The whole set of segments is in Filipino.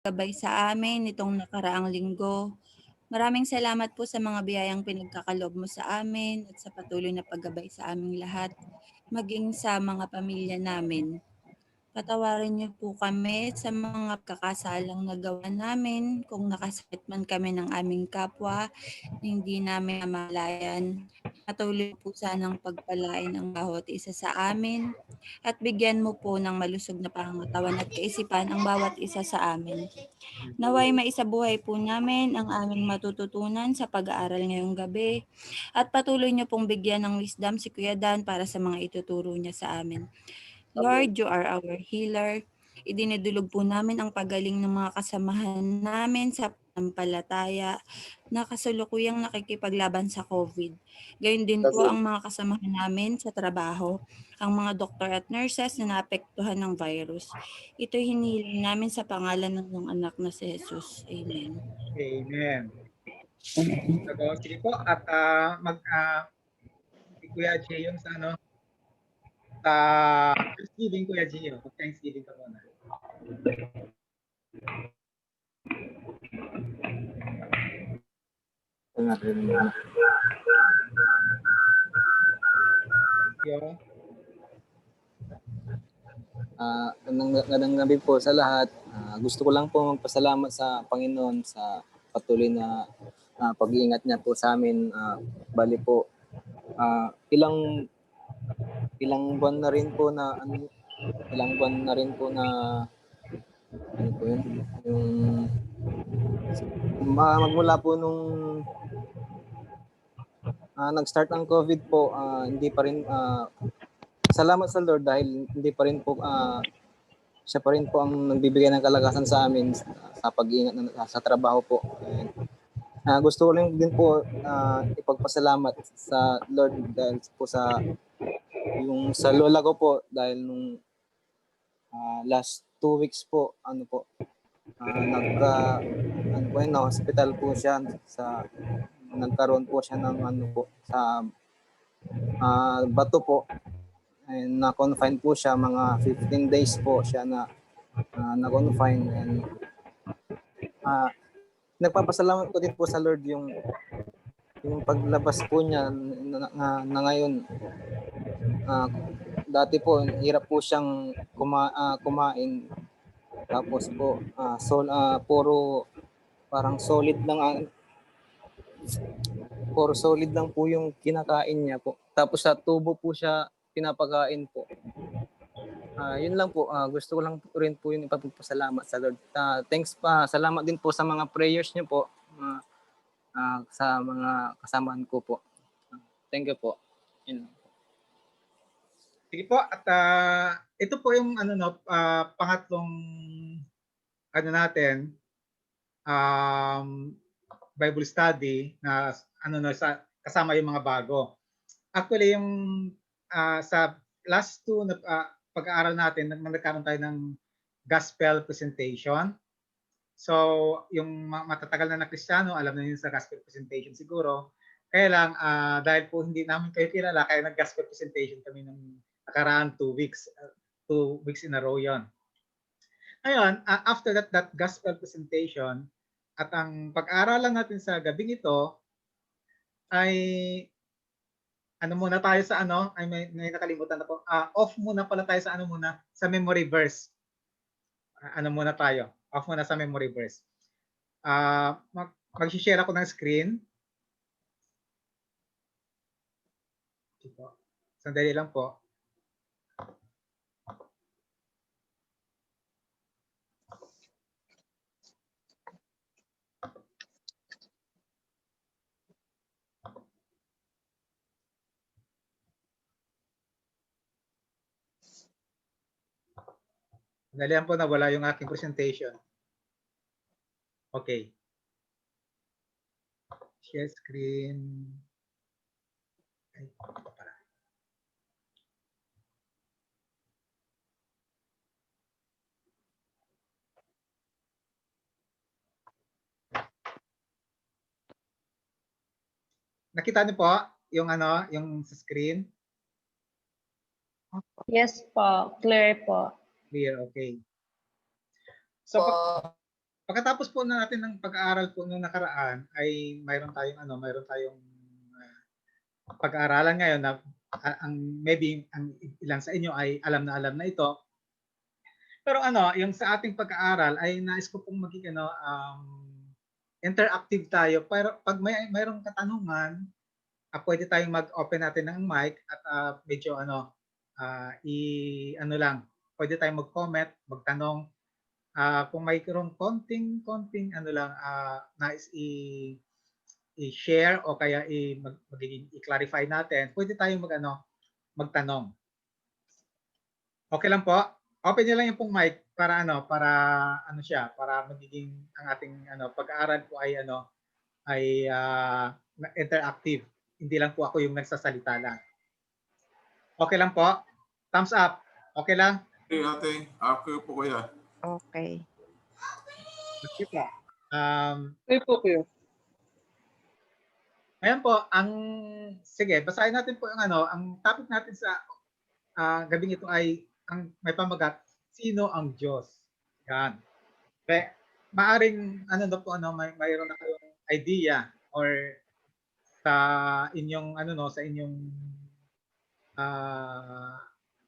gabay sa amin nitong nakaraang linggo. Maraming salamat po sa mga biyayang pinagkakaloob mo sa amin at sa patuloy na paggabay sa aming lahat, maging sa mga pamilya namin. Patawarin niyo po kami sa mga pagkakasalang nagawa namin kung nakasakit man kami ng aming kapwa na hindi namin namalayan. Patuloy po sanang pagpalain ang bawat isa sa amin at bigyan mo po ng malusog na pangangatawan at kaisipan ang bawat isa sa amin. Naway maisabuhay po namin ang aming matututunan sa pag-aaral ngayong gabi at patuloy niyo pong bigyan ng wisdom si Kuya Dan para sa mga ituturo niya sa amin. Lord, you are our healer. Idinudulog po namin ang pagaling ng mga kasamahan namin sa pampalataya na kasalukuyang nakikipaglaban sa COVID. Gayun din po ang mga kasamahan namin sa trabaho, ang mga doktor at nurses na naapektuhan ng virus. Ito'y hinihiling namin sa pangalan ng iyong anak na si Jesus. Amen. Amen. So, sige po at si Kuya Jay yung sa ano Thanksgiving, Kuya Gio. Thanksgiving ka muna. Gio. Magandang gabi po sa lahat. Gusto ko lang po magpasalamat sa Panginoon sa patuloy na pag-iingat niya po sa amin. Bali po, ilang buwan na rin po na ano po yun, magmula po nung nag-start ang COVID po, hindi pa rin salamat sa Lord dahil hindi pa rin po siya pa rin po ang nagbibigay ng kalakasan sa amin sa pag-iingat sa trabaho po. And, gusto ko lang din po ipagpasalamat sa Lord dahil po sa lola ko po dahil nung last 2 weeks po na hospital po siya nagkaroon po siya ng sa bato po. And na-confine po siya, mga 15 days po siya na-confine. And nagpapasalamat ko din po sa Lord yung paglabas po niya na ngayon. Dati po, hirap po siyang kumain. Tapos po, puro parang solid lang po yung kinakain niya po. Tapos sa tubo po siya pinapakain po. Yun lang po. Gusto ko lang rin po yung ipagpasalamat sa Lord. Thanks pa. Salamat din po sa mga prayers niyo po sa mga kasamaan ko po. Thank you po. Yun. Sige po at ito po yung pangatlong natin Bible study na kasama yung mga bago. Actually yung sa last 2 na pag-aaral natin, nagkaroon tayo ng gospel presentation. So, yung matatagal na Kristiyano, alam na yun sa gospel presentation siguro. Kaya lang, dahil po hindi namin kayo kilala, kaya nag-gospel presentation kami ng nakaraan 2 weeks. 2 weeks in a row yon. Ngayon, after that gospel presentation, at ang pag-aaralan natin sa gabing ito ay muna tayo sa ay may nakalimutan ako. Off muna pala tayo sa sa memory verse. Muna tayo. Off muna sa memory verse. Mag-share ako ng screen. Ito. Sandali lang po. Sandali lang po, nawala yung aking presentation. Okay. Share screen. Ay, para. Nakita niyo po yung yung sa screen? Yes po, clear po. Clear, okay. So pagkatapos po natin ng pag-aaral po nung nakaraan ay mayroon tayong pag-aaralan ngayon na ang maybe ang ilan sa inyo ay alam na ito. Pero yung sa ating pag-aaral ay nais ko pong maging interactive tayo. Pero pag mayroong katanungan, pwede tayong mag-open natin ng mic at medyo lang, pwede tayong mag-comment, magtanong. Kung mayroong konting nais i-share o kaya i-clarify natin, pwede tayong magtanong. Okay lang po? Open niyo lang yung pong mic para para magiging ang ating pag-aaral po ay interactive. Hindi lang po ako yung nagsasalita lang. Okay lang po? Thumbs up. Okay lang? Okay, ate. Okay po kuya. Okay. Okay po. Okay po, kuya. Ayan po, sige, basahin natin po ang topic natin sa gabing ito ay ang may pamagat, sino ang Diyos? Yan. Kaya, maaring mayroon na kayong idea or sa inyong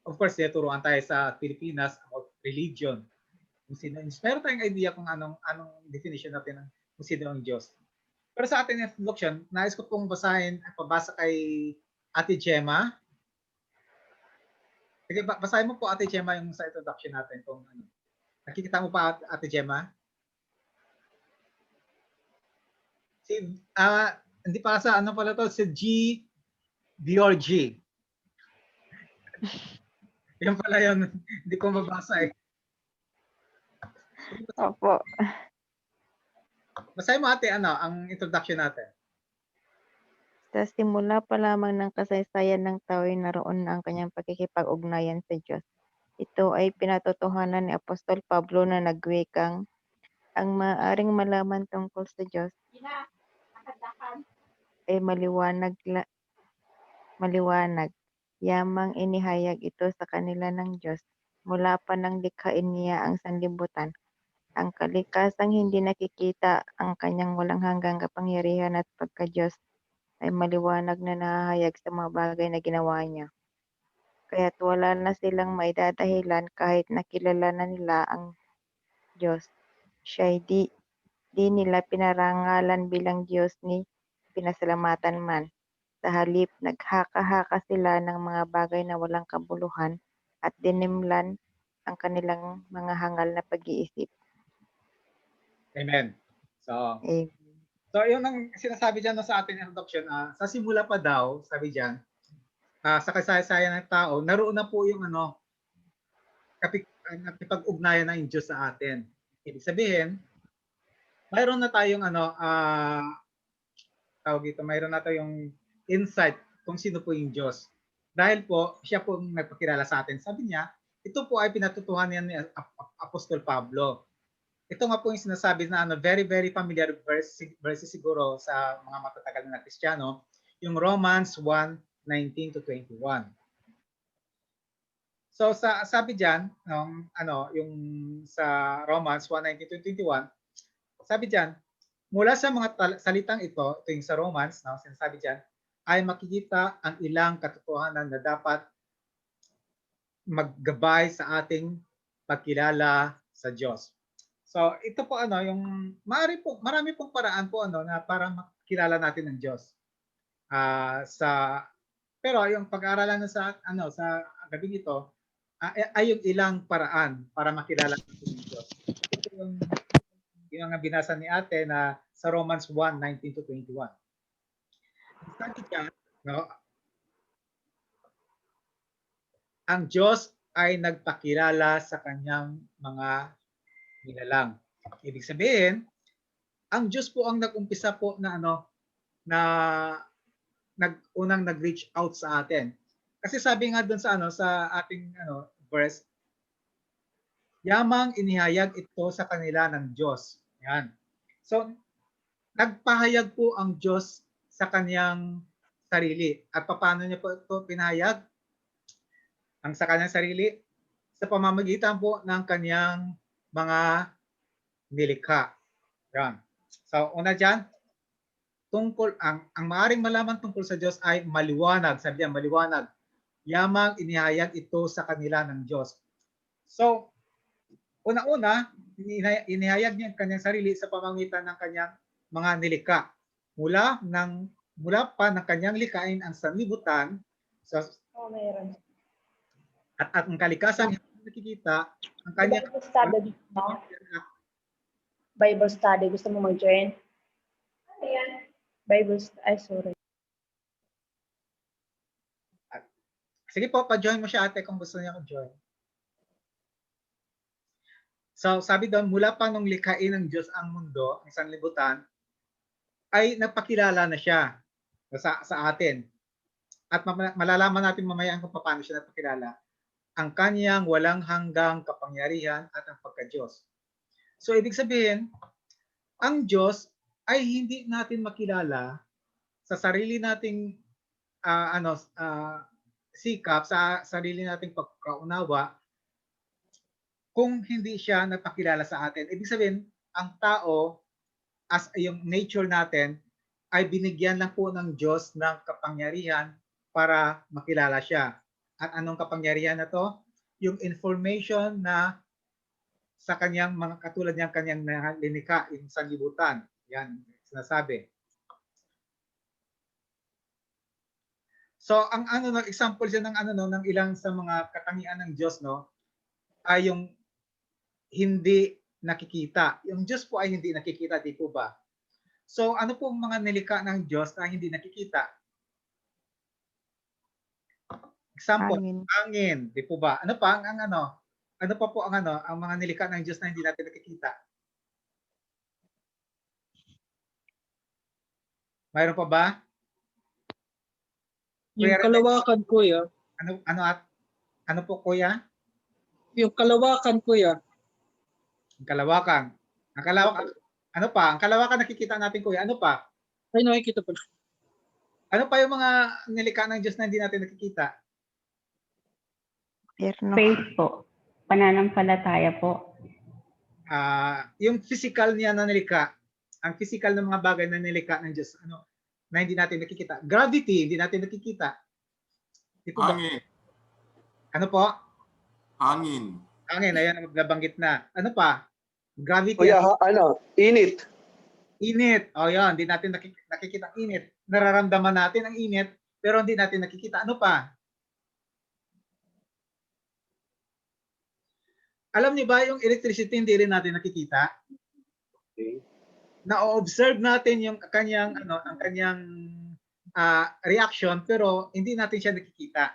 of course, turuan tayo sa Pilipinas about religion. Kung sino, meron tayong idea kung anong definition natin ng kung sino ang Diyos. Pero sa ating introduction, nais ko pong pabasa kay Ate Gemma. Sige, basahin mo po Ate Gemma yung sa introduction natin. Kung nakikita mo pa Ate Gemma? Hindi pa sa pala to, si G. Biorgi. Yan pala yun. Hindi ko mabasa eh. Opo. Basahin mo ate, ang introduction natin. Sa simula pa lamang ng kasaysayan ng tao ay naroon na ang kanyang pakikipag-ugnayan sa Diyos. Ito ay pinatotohanan ni Apostol Pablo na nagwikang ang maaaring malaman tungkol sa Diyos ay maliwanag. Yamang inihayag ito sa kanila ng Diyos mula pa nang likhain niya ang sanlibutan. Ang kalikasang hindi nakikita ang kanyang walang hanggang kapangyarihan at pagka-Diyos ay maliwanag na nahahayag sa mga bagay na ginawa niya. Kaya't wala na silang maidadahilan kahit nakilala na nila ang Diyos. Siya ay di nila pinarangalan bilang Diyos ni pinasalamatan man. Sa halip, naghaka-haka sila ng mga bagay na walang kabuluhan at dinimlan ang kanilang mga hangal na pag-iisip. Amen. So Amen. yun ang sinasabi diyan sa ating introduction. Sa simula pa daw, sabi diyan, sa kasaysayan ng tao, naroon na po yung nakipag-ugnayan ng Diyos sa atin. Ibig sabihin, mayroon na tayong mayroon na tayong insight kung sino po yung Diyos. Dahil po, siya po nagpakilala sa atin. Sabi niya, ito po ay pinatutuhanan ni Apostol Pablo. Ito nga po yung sinasabi na very, very familiar verse siguro sa mga matatagal na Kristiyano, yung Romans 1:19-21. So sabi diyan, yung sa Romans 1:19-21, sabi diyan, mula sa mga salitang ito yung sa Romans, sinasabi diyan, ay makikita ang ilang katotohanan na dapat maggabay sa ating pagkilala sa Diyos. So ito po yung marami pong paraan po na para makilala natin ang Diyos. Pero yung pag-aaralan sa gabing ito ay yung ilang paraan para makilala natin ang Diyos. Ito yung binasa ni Ate na sa Romans 1:19-21. Sabi diyan, ang Diyos ay nagpakilala sa kanyang mga nilalang. Ibig sabihin, ang Diyos po ang nag-umpisa po na unang nag-reach out sa atin. Kasi sabi nga doon sa ating verse, yamang inihayag ito sa kanila ng Diyos. Yan. So, nagpahayag po ang Diyos sa kanyang sarili. At paano niya po ito pinahayag? Ang sa kanyang sarili, sa pamamagitan po ng kanyang mga nilikha. Yan. So, una dyan, tungkol, ang maaaring malaman tungkol sa Diyos ay maliwanag. Sabi niya, maliwanag. Yamang inihayag ito sa kanila ng Diyos. So, una-una, inihayag niya ang kanyang sarili sa pamamagitan ng kanyang mga nilikha. Mula pa ng kanyang likhain ang sanlibutan Meron. at ang kalikasan hindi nakikita ang kanyang Bible study dito, no? Bible study. Gusto mo mag-join? Sorry. Sige po, pa-join mo siya ate kung gusto niya mag-join. So, sabi doon, mula pa nung likhain ng Diyos ang mundo, ang sanlibutan, ay napakilala na siya sa atin. At malalaman natin mamaya kung paano siya napakilala. Ang kanyang walang hanggang kapangyarihan at ang pagka-Diyos. So, ibig sabihin, ang Diyos ay hindi natin makilala sa sarili nating sikap, sa sarili nating pagkaunawa, kung hindi siya napakilala sa atin. Ibig sabihin, ang tao, as yung nature natin, ay binigyan lang po ng Diyos ng kapangyarihan para makilala siya. At anong kapangyarihan na to? Yung information na sa kanyang mga katulad niyang kanyang linika, yung sanlibutan. Yan, sinasabi. So, ang example siya ng ng ilang sa mga katangian ng Diyos, no, ay yung hindi nakikita. Yung Diyos po ay hindi nakikita, di po ba? So, ano po ang mga nilikha ng Diyos na hindi nakikita? Example, hangin, di po ba? Ano pa ano pa po ang ang mga nilikha ng Diyos na hindi natin nakikita? Mayroon pa ba? Yung kalawakan, kuya. Ano po, kuya? Yung kalawakan, kuya. Ang kalawakan. Ang kalawakan. Ano pa? Ang kalawakan nakikita natin, kuya. Ano pa? Ay, nakikita pa. Ano pa yung mga nilikha ng Diyos na hindi natin nakikita? Faith po. Pananampalataya po. Yung physical niya na nilikha, ang physical ng mga bagay na nilikha ng Diyos, na hindi natin nakikita. Gravity, hindi natin nakikita. Hangin. Ano po? Hangin. Hangin, ayan, nabanggit na. Ano pa? Gravity. Kuya, init. Init. O yan, hindi natin nakikita ang init. Nararamdaman natin ang init, pero hindi natin nakikita. Ano pa? Alam niyo ba yung electricity hindi rin natin nakikita? Okay. Na-observe natin yung kanyang ang kanyang reaction pero hindi natin siya nakikita.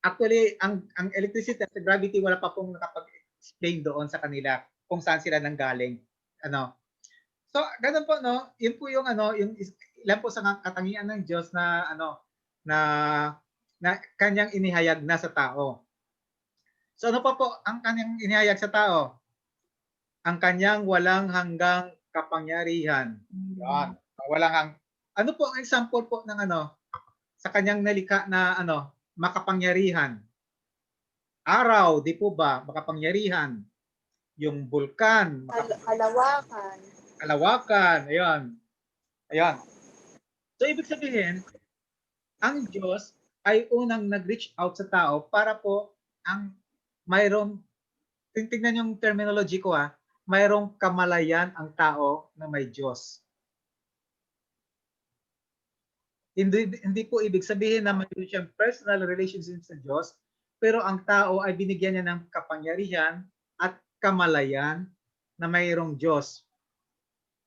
Actually, ang electricity at gravity wala pa pong nakapag-explain doon sa kanila kung saan sila nanggaling. So, ganun po, no? Yun po yung yung ilan po sa katangian ng Diyos na na kanyang inihayag na sa tao. So ano pa po ang kanyang inihayag sa tao? Ang kanyang walang hanggang kapangyarihan. Yan. Ano po ang example po ng sa kanyang nalikha na makapangyarihan? Araw, di po ba? Makapangyarihan. Yung bulkan. Kalawakan. Ayan. So ibig sabihin, ang Diyos ay unang nag-reach out sa tao para po ang mayroong, tingnan yung terminology ko mayroong kamalayan ang tao na may Diyos. Hindi po ibig sabihin na mayroon siyang personal relationship sa Diyos, pero ang tao ay binigyan niya ng kapangyarihan at kamalayan na mayroong Diyos.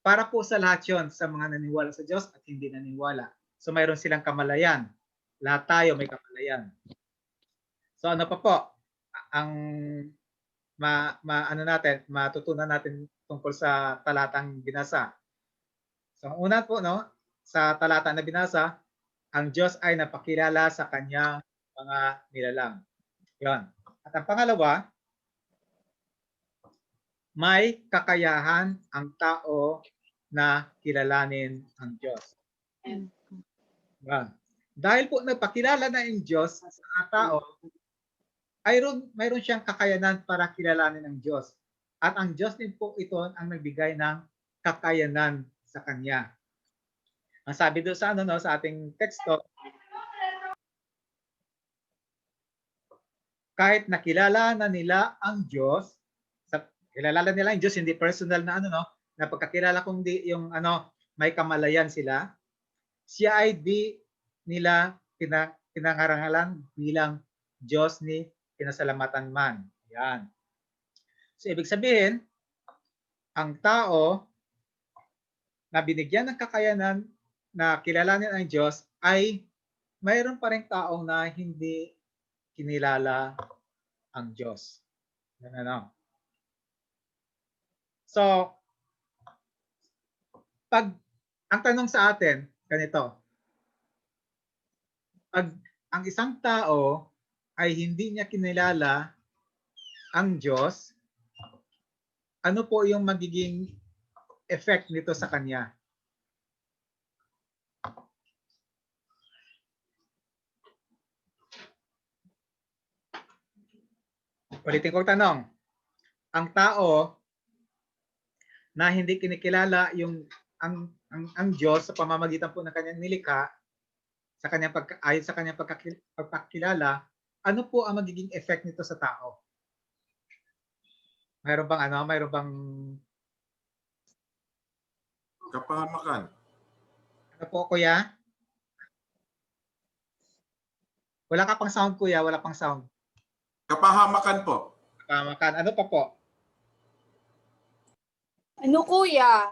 Para po sa lahat yon, sa mga naniwala sa Diyos at hindi naniwala. So mayroon silang kamalayan. Lahat tayo may kamalayan. So ano pa po? Ang matutunan natin tungkol sa talatang binasa. So una po, sa talata na binasa, ang Diyos ay napakilala sa kanyang mga nilalang. Yon. At ang pangalawa, may kakayahan ang tao na kilalanin ang Diyos. Yan. Dahil po nagpakilala na ang Diyos sa tao, mayroon siyang kakayanan para kilalanin ang Diyos. At ang Diyos din po ito ang nagbigay ng kakayanan sa kanya. Ang sabi doon sa ano no, sa ating teksto, kahit nakilala na nila ang Diyos, kilala nila ang Diyos, hindi personal na ano no, na pagkakilala kundi yung ano, may kamalayan sila, siya ay di nila pinangarangalan bilang Diyos ni kinasalamatan man. Yan. So ibig sabihin, ang tao na binigyan ng kakayanan na kilalanin ang Diyos ay mayroon pa rin taong na hindi kinilala ang Diyos. Yan ano. So, pag ang tanong sa atin, ganito. Pag ang isang tao ay hindi niya kinilala ang Diyos, ano po yung magiging effect nito sa kanya? Ulitin ko ang tanong. Ang tao na hindi kinikilala yung ang Diyos sa pamamagitan po ng kanyang nilikha, sa kanyang ayon sa kanyang pagkakilala, ano po ang magiging effect nito sa tao? Mayroon bang ano, mayroon bang Kapahamakan. ano po, kuya? Wala ka pang sound, kuya, wala pang sound. Kapahamakan po. Kapahamakan. Ano pa po? Ano kuya,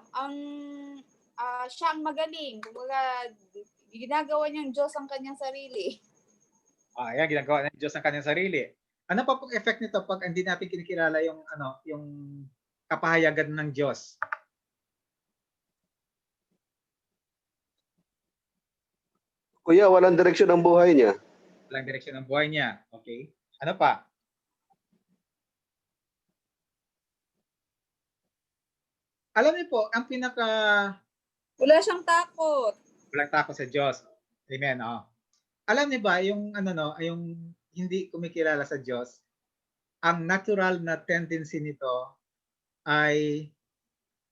siya ang magaling. Kumbaga, ginagawa niyang Diyos ang kanyang sarili. Ayan, ginagawa ng Diyos ang kanyang sarili. Ano pa pong effect nito pag hindi natin kinikilala yung ano, yung kapahayagan ng Diyos? Kuya, walang direksyon ang buhay niya. Walang direksyon ng buhay niya. Okay. Ano pa? Alam niyo po, ang Wala siyang takot. walang takot sa Diyos. Amen. Oh. Alam niyo ba yung ano no, yung hindi kumikilala sa Diyos, ang natural na tendency nito ay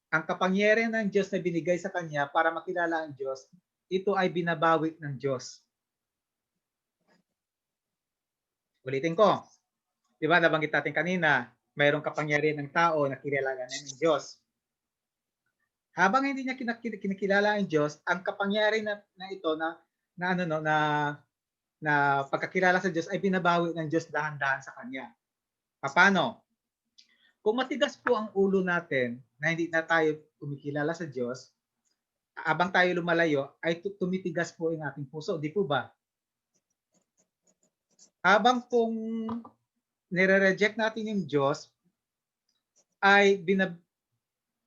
ang kapangyarihan ng Diyos na binigay sa kanya para makilala ang Diyos, ito ay binabawi ng Diyos. Ulitin ko. Di ba nabanggit natin kanina, mayroong kapangyarihan ng tao na kilala ng Diyos. Habang hindi niya kinikilala ang Diyos, ang kapangyarihan na ito na pagkakilala sa Diyos ay binabawi ng Diyos dahan-dahan sa kanya. Paano? Kung matigas po ang ulo natin na hindi na tayo kumikilala sa Diyos, habang tayo lumalayo ay tumitigas po ang ating puso, di po ba? Habang kung nire-reject natin yung Diyos, ay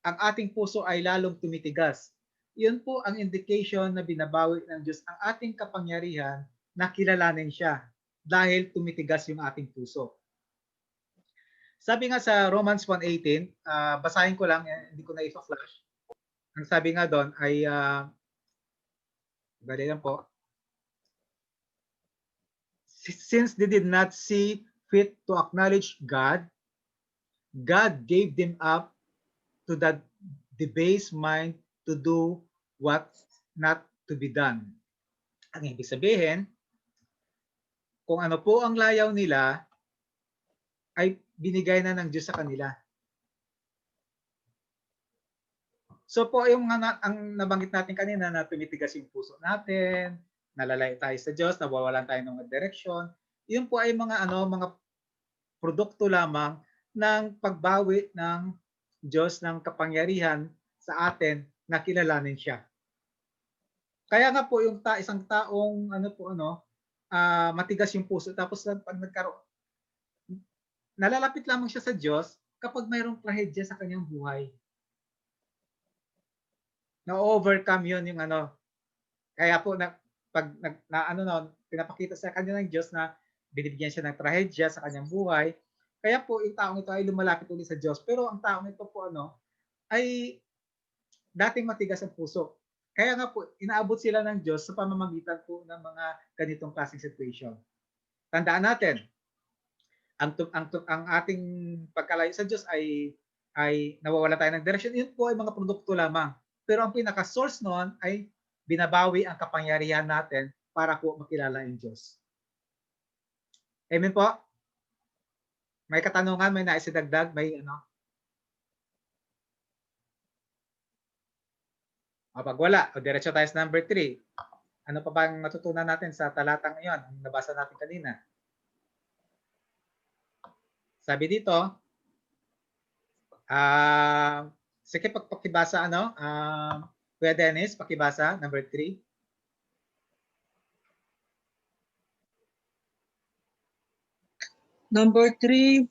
ang ating puso ay lalong tumitigas. Yun po ang indication na binabawi ng Diyos ang ating kapangyarihan na kilalanin siya dahil tumitigas yung ating puso. Sabi nga sa Romans 1:18, basahin ko lang, hindi ko na i-flash. Ang sabi nga doon ay, bali lang po, since they did not see fit to acknowledge God, God gave them up to that debased mind to do what not to be done. Ang ibig sabihin, kung ano po ang layaw nila, ay binigay na ng Diyos sa kanila. So po yung ang nabanggit natin kanina na tumitigas yung puso natin, nalalay tayo sa Diyos, nawawalan tayo ng direksyon, yun po ay mga produkto lamang ng pagbawi ng Diyos ng kapangyarihan sa atin na kilalanin siya. Kaya nga po yung isang taong matigas yung puso, tapos pag nagkaroon, nalalapit lamang siya sa Diyos kapag mayroong trahedya sa kanyang buhay. Na-overcome yun yung kaya po pinapakita sa kanya ng Diyos na binibigyan siya ng trahedya sa kanyang buhay. Kaya po yung taong ito ay lumalapit ulit sa Diyos. Pero ang taong ito po ay dating matigas ang puso. Kaya nga po, inaabot sila ng Diyos sa pamamagitan po ng mga ganitong klaseng situation. Tandaan natin, ang ating pagkalayo sa Diyos ay ay nawawala tayo ng direction, yun po ay mga produkto lamang. Pero ang pinaka-source noon ay binabawi ang kapangyarihan natin para po makilala ang Diyos. Amen po? May katanungan, may nais idagdag, may ano? O pag wala, o diretso tayo sa number 3. Ano pa bang matutunan natin sa talatang iyon, ang nabasa natin kanina? Sabi dito, sige pakibasa ano, Kuya Dennis, pakibasa, number 3. Number 3,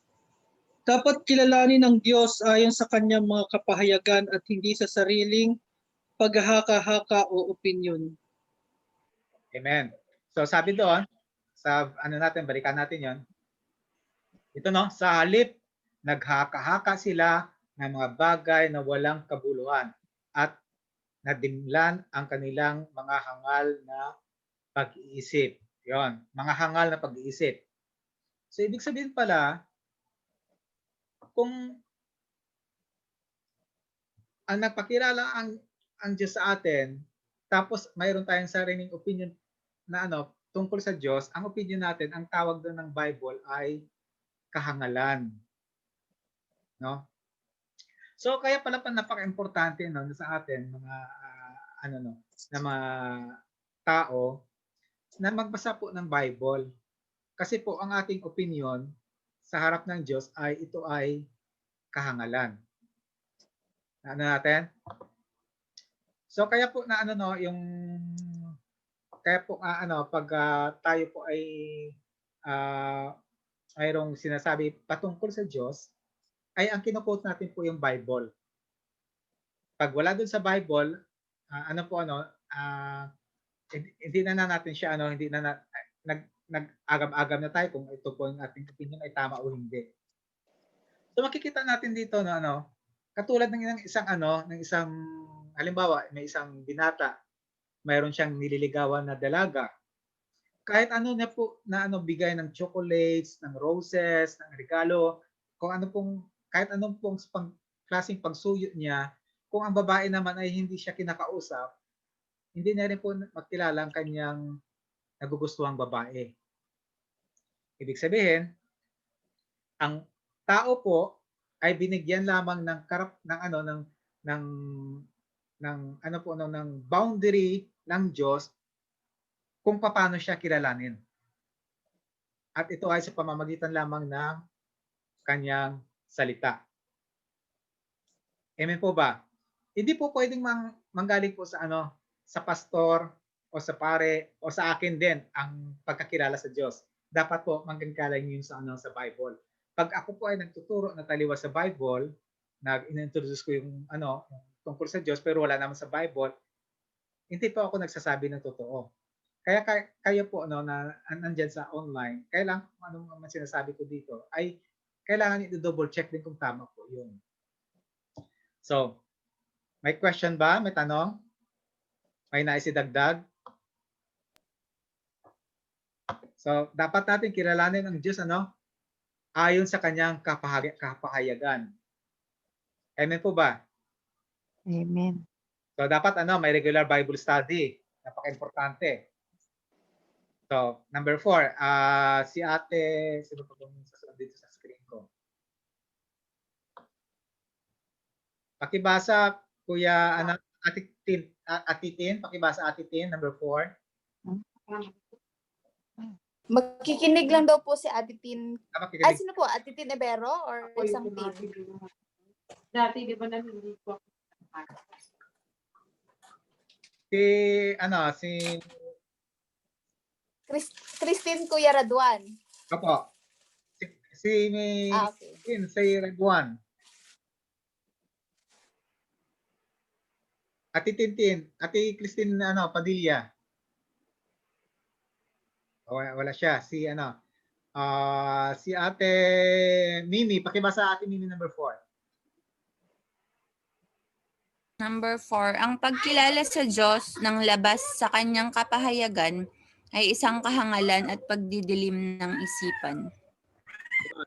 dapat kilalanin ng Diyos ayon sa kanyang mga kapahayagan at hindi sa sariling paghahaka-haka o opinion. Amen. So sabi doon, sa ano natin, balikan natin yon. Ito no, sa halip, naghaka-haka sila ng mga bagay na walang kabuluhan at nadimlan ang kanilang mga hangal na pag-iisip. Yon, mga hangal na pag-iisip. So ibig sabihin pala, kung ang nagpakilala ang Diyos sa atin, tapos mayroon tayong sariling opinion na ano, tungkol sa Diyos, ang opinion natin, ang tawag doon ng Bible ay kahangalan. No? So kaya pala napaka-importante no sa atin mga na mga tao na magbasa po ng Bible. Kasi po ang ating opinion sa harap ng Diyos ay ito ay kahangalan. Ano natin? So kaya po na ano no yung kaya po pag tayo po ay mayroong sinasabi patungkol sa Diyos, ay ang kino-quote natin po yung Bible. Pag wala dun sa Bible, hindi na natin siya hindi na nag-agam-agam na tayo kung ito po yung ating opinion ay tama o hindi. So makikita natin dito na katulad ng isang halimbawa, may isang binata, mayroon siyang nililigawan na dalaga. Kahit ano niya po na bigay ng chocolates, ng roses, ng regalo, kung ano pong kahit anong pong klaseng pagsuyot niya, kung ang babae naman ay hindi siya kinakausap, hindi na rin po makilala ang kanyang nagugustuhang babae. Ibig sabihin, ang tao po ay binigyan lamang ng ng boundary ng Diyos kung paano siya kilalanin. At ito ay sa pamamagitan lamang ng kanyang salita. Amen po ba? Hindi po pwedeng manggaling po sa sa pastor o sa pare o sa akin din ang pagkakilala sa Diyos. Dapat po manggagaling yun sa sa Bible. Pag ako po ay nagtuturo na taliwas sa Bible, nag-introduce ko yung tungkol sa Diyos pero wala naman sa Bible, hindi po ako nagsasabi ng totoo. Kaya kayo po na nandiyan sa online, kailangan anong man sinasabi ko dito ay kailangan i-double check din kung tama po yun. So, may question ba? May tanong? May nais idagdag? So, dapat natin kilalanin ang Diyos ayon sa kanyang kapahayagan. Amen po ba? Amen. So, dapat may regular Bible study. Napaka-importante. So, number 4, si ate, sino pa bang sasunod dito sa screen ko? Pakibasa, Kuya, Atitin, pakibasa Atitin, number 4. Magkikinig lang daw po si Ate Tin. Makikinig. Sino po? Ate Tin Ebero or isang Tin? Dati, di ba nanonood po? Si Christine Kuya Raduan. Opo. Si Okay. si Redwan. Ati Tintin, Ati Christine Padilla. Wala siya. Si si Ate Mimi, pakibasa Ate Mimi number 4. Number 4, ang pagkilala sa Diyos ng labas sa kanyang kapahayagan ay isang kahangalan at pagdidilim ng isipan.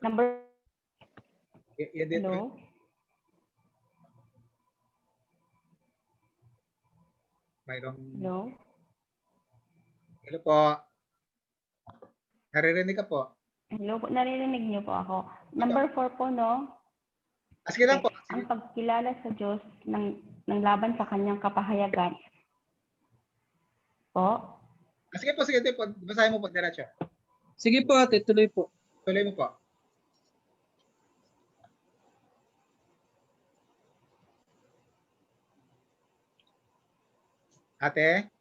Number, Yan din. hello? Mayroong, Hello? hello po. Naririnig ka po. Hello po, naririnig niyo po ako. Number 4 po, no? Sige lang Okay. po. Ang pagkilala sa Diyos ng laban sa kanyang kapahayagan. Po? Sige po, sige po. Basahin mo po, diretso. Sige po ate, tuloy po. Tuloy mo po. Ate?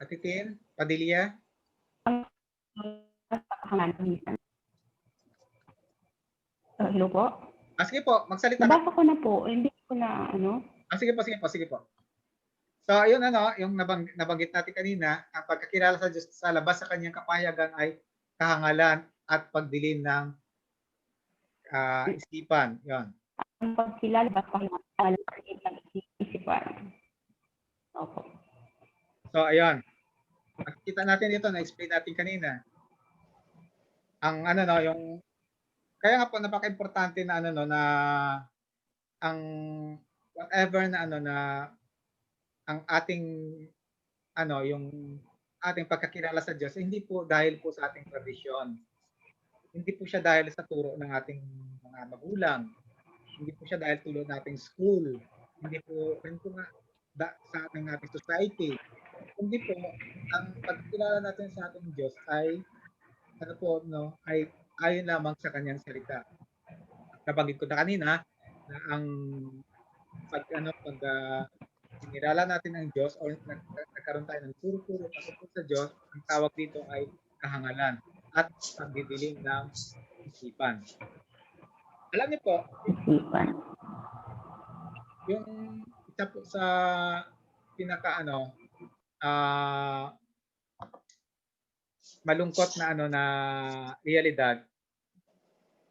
Ate Tin? Padilla? Hello po? Sige po, magsalita ka. Nabasa ko na po. Hindi ko na ano. Sige po, sige po, sige po. So, yun yung nabanggit natin kanina, ang pagkakilala sa Diyos sa labas sa kanyang kapahayagan ay kahangalan at pagdilim ng isipan. Yun. Ang pagkilala sa kanyang ng isipan. Opo. So, ayun. Makikita natin dito, na-explain natin kanina. Ang yung kaya nga po napaka-importante na na ang whatever na na ang ating yung ating pagkakilala sa Diyos, hindi po dahil po sa ating tradisyon. Hindi po siya dahil sa turo ng ating mga magulang. Hindi po siya dahil turo ng ating school. Hindi po sa ating society. Hindi po ang pagkilala natin sa ating Diyos ay ay ayon lamang sa kanyang salita. Nabanggit ko na kanina na ang sinilala natin ang Diyos o nagkaroon tayo ng turo-turo patungkol sa Diyos, ang tawag dito ay kahangalan at pagdidilim ng isipan. Alam niyo po, yung isa po sa pinaka malungkot na na realidad,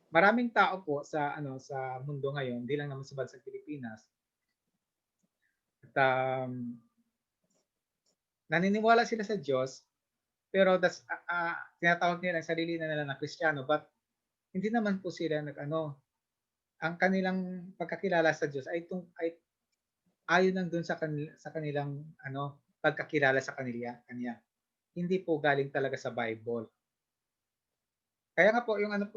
maraming tao po sa sa mundo ngayon, hindi lang naman sa bansang Pilipinas, at naniniwala sila sa Diyos, pero tinatawag nila ang sarili nila na Kristiyano, but hindi naman po sila ang kanilang pagkakilala sa Diyos ay ayon lang dun sa kanilang pagkakilala sa kanya. Hindi po galing talaga sa Bible. Kaya nga po yung ang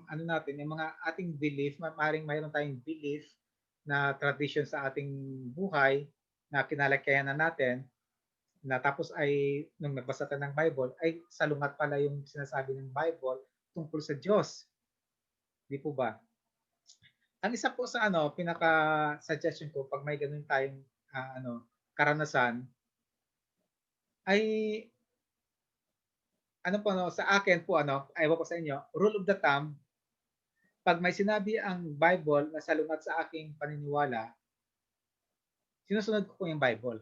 natin, yung mga ating belief, mayroon tayong belief na tradition sa ating buhay na kinalakayanan natin, na tapos ay nung nagbasa tayo ng Bible ay salungat pala yung sinasabi ng Bible tungkol sa Diyos. Di po ba? Ang isa po sa pinaka-suggestion ko pag may ganun tayong karanasan ay sa akin po ayaw ko sa inyo, rule of the thumb, pag may sinabi ang Bible na salungat sa aking paniniwala, sinusunod ko po yung Bible.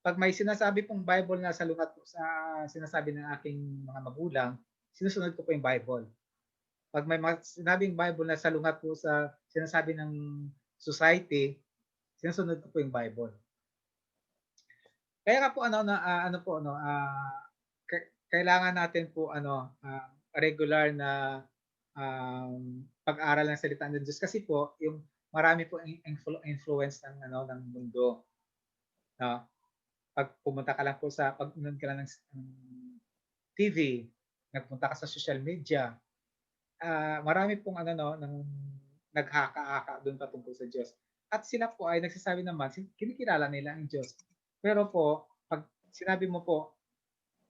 Pag may sinasabi pong Bible na salungat po sa sinasabi ng aking mga magulang, sinusunod ko po yung Bible. Pag may sinabing Bible na salungat po sa sinasabi ng society, sinusunod ko po yung Bible. Kaya nga po kailangan natin po regular na pag-aral ng salita ng Diyos, kasi po yung marami po influence ng mundo. Pag pumunta ka lang po pag unan ka lang ng TV, nagpunta ka sa social media, marami pong naghaka-haka doon patungkol sa Diyos. At sila po ay nagsasabi naman, kinikilala nila ang Diyos. Pero po, pag sinabi mo po,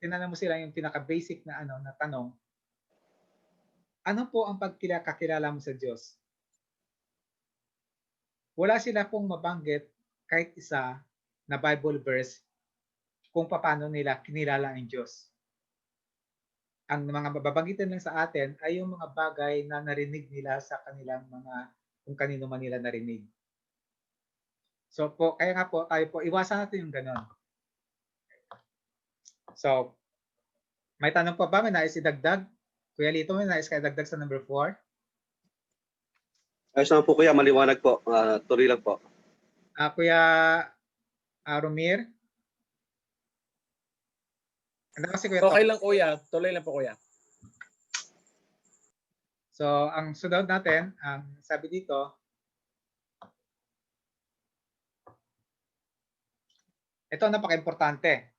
tinanong mo sila yung pinaka-basic na na tanong, ano po ang pagkilala mo sa Diyos? Wala sila pong mabanggit kahit isa na Bible verse kung paano nila kinilala ang Diyos. Ang mga babanggitin lang sa atin ay yung mga bagay na narinig nila sa kanilang kung kanino man nila narinig. So po, kaya nga po, tayo po, iwasan natin yung ganon. So, may tanong pa ba? May nais idagdag? Kuya Lito, may nais ka idagdag sa number 4? Ayos naman po kuya, maliwanag po. Tuloy lang po. Kuya Romir? Ano kasi kuya? Okay lang kuya, tuloy lang po kuya. So, ang sunod natin, ang sabi dito, Ito ang napaka-importante.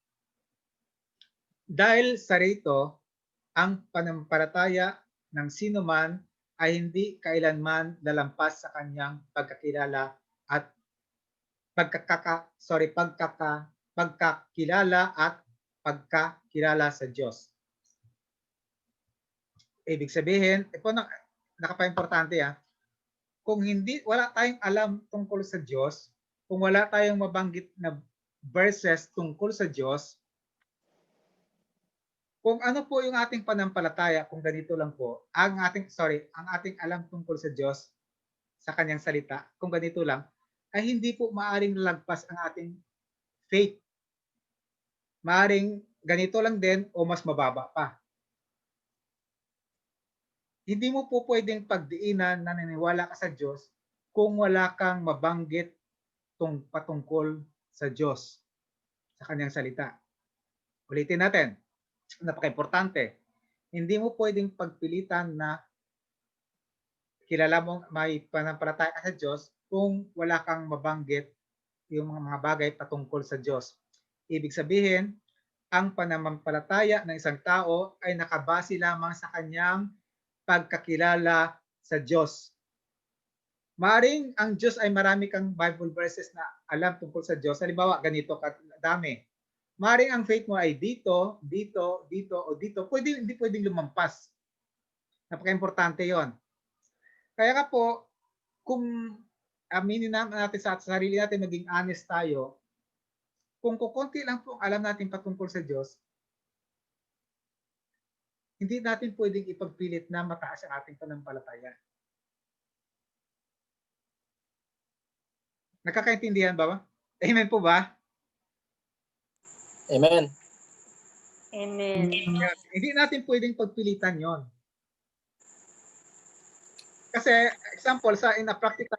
Dahil sa rito, ang pananampalataya ng sino man ay hindi kailanman lalampas sa kanyang pagkakilala at pagkakilala sa Diyos. Ibig sabihin, ito nakapa-importante kung wala tayong alam tungkol sa Diyos, kung wala tayong mabanggit na verses tungkol sa Diyos, kung ano po yung ating panampalataya, kung ganito lang po, ang ating alam tungkol sa Diyos, sa kanyang salita, kung ganito lang, ay hindi po maaring lalagpas ang ating faith. Maaring ganito lang din o mas mababa pa. Hindi mo po pwedeng pagdiinan na naniniwala ka sa Diyos kung wala kang mabanggit patungkol sa Diyos, sa kanyang salita. Ulitin natin, napaka-importante. Hindi mo pwedeng pagpilitan na kilala mo may pananampalataya ka sa Diyos kung wala kang mabanggit yung mga bagay patungkol sa Diyos. Ibig sabihin, ang pananampalataya ng isang tao ay nakabase lamang sa kanyang pagkakilala sa Diyos. Maaring ang Diyos ay marami kang Bible verses na alam tungkol sa Diyos. Halimbawa, ganito kadami. Maaring ang faith mo ay dito, dito, dito, o dito. Hindi pwedeng lumampas. Napaka-importante yon. Kaya ka po, kung aminin natin sa sarili natin, maging honest tayo, kung kukunti lang po alam natin patungkol sa Diyos, hindi natin pwedeng ipagpilit na mataas ang ating pananampalataya. Nakakaintindihan ba? Amen po ba? Amen. Amen. Hindi natin pwedeng pagpilitan yon. Kasi, example, in a practical,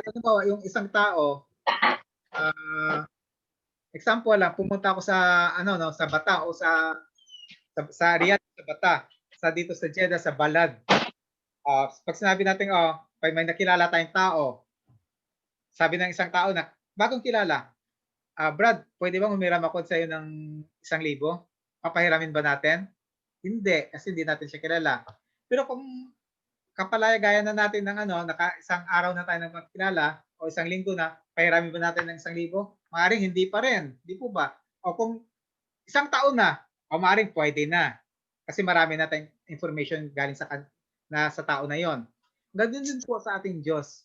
halimbawa, yung isang tao, example lang, pumunta ako sa sa Bata o sa Riyadh, sa Bata, dito sa Jeddah, sa Balad. Pag sinabi natin, may nakilala tayong tao, sabi ng isang tao na bagong kilala, Brad, pwede bang humiram ako sa iyo ng 1,000? Papahiramin ba natin? Hindi, kasi hindi natin siya kilala. Pero kung kapalagayan na natin ng isang araw na tayo nagkakilala o 1 linggo na, pahiramin ba natin ng 1,000? Maaring hindi pa rin, di po ba? O kung 1 taon na, o maaring pwede na. Kasi marami na tayong information galing sa tao na yon. Ganun din po sa ating Diyos.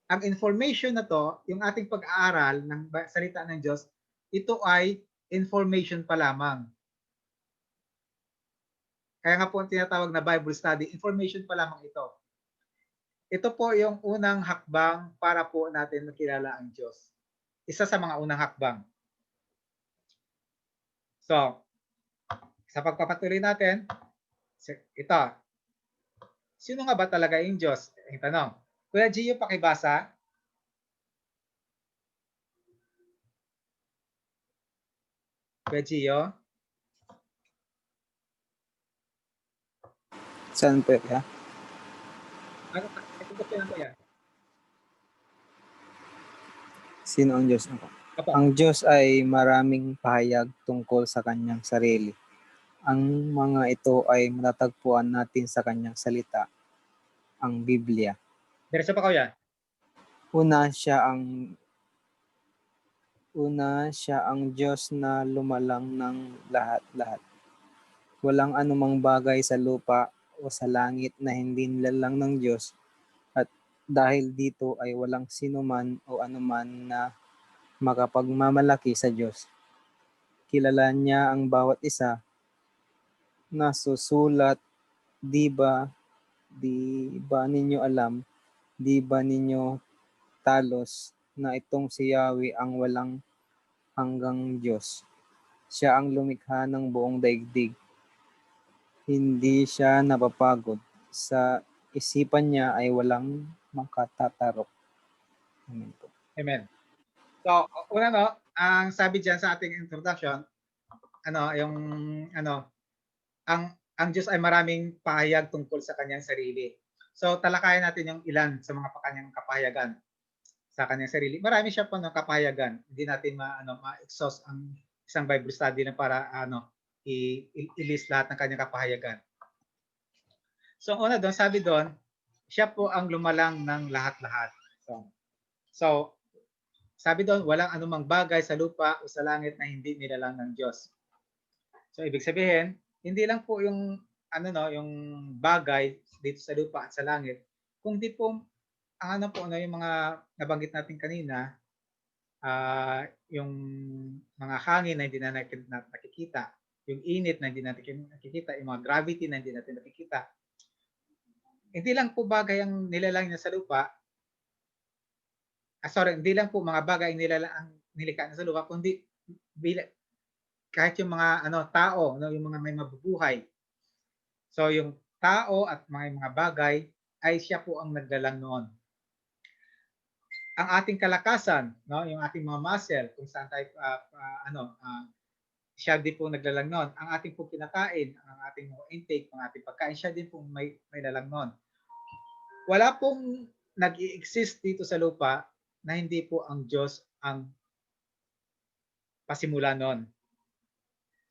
Ang information na to, yung ating pag-aaral ng salita ng Diyos, ito ay information pa lamang. Kaya nga po ang tinatawag na Bible study, information pa lamang ito. Ito po yung unang hakbang para po natin makilala ang Diyos. Isa sa mga unang hakbang. So, sa pagpapatuloy natin, ito. Sino nga ba talaga yung Diyos? Ang tanong. Kuya Gio, pakibasa. Kuya Gio. Saan po ya? Sino ang Diyos? Ang Diyos ay maraming pahayag tungkol sa kanyang sarili. Ang mga ito ay matatagpuan natin sa kanyang salita, ang Biblia. Diretso pa kuya. Una siya ang Diyos na lumalang ng lahat-lahat. Walang anumang bagay sa lupa o sa langit na hindi nilalang ng Diyos, at dahil dito ay walang sinuman o anuman na makapagmamalaki sa Diyos. Kilala niya ang bawat isa, nasusulat, di ba ninyo alam, di ba ninyo talos na itong si Yahweh ang walang hanggang Diyos. Siya ang lumikha ng buong daigdig. Hindi siya napapagod. Sa isipan niya ay walang makatatarok. Amen po. Amen. So, una ang sabi diyan sa ating introduction, ang Diyos ay maraming pahayag tungkol sa kanyang sarili. So, talakayan natin yung ilan sa mga kanyang kapahayagan. sa kanyang sarili. Marami siya po ng kapahayagan. Hindi natin ma-exhaust ang isang Bible study na para i-list lahat ng kanyang kapahayagan. So una doon, sabi doon, siya po ang lumalang ng lahat-lahat. So sabi doon, walang anumang bagay sa lupa o sa langit na hindi nilalang ng Diyos. So ibig sabihin, hindi lang po yung yung bagay dito sa lupa at sa langit, kundi po ang yung mga nabanggit natin kanina, yung mga hangin na hindi na nakikita, yung init na hindi natin nakikita, yung mga gravity na hindi natin nakikita. Hindi lang po bagay ang nilalang niya sa lupa, hindi lang po mga bagay ang nilikha niya sa lupa, kundi kahit yung mga tao, yung mga may mabubuhay. So yung tao at mga bagay ay siya po ang naglalang noon. Ang ating kalakasan, yung ating mga muscle, kung saan tayo siya din po naglalang noon. Ang ating po kinakain, ang ating intake, ang ating pagkain, siya din po may lalang noon. Wala pong nag-i-exist dito sa lupa na hindi po ang Diyos ang pasimula noon.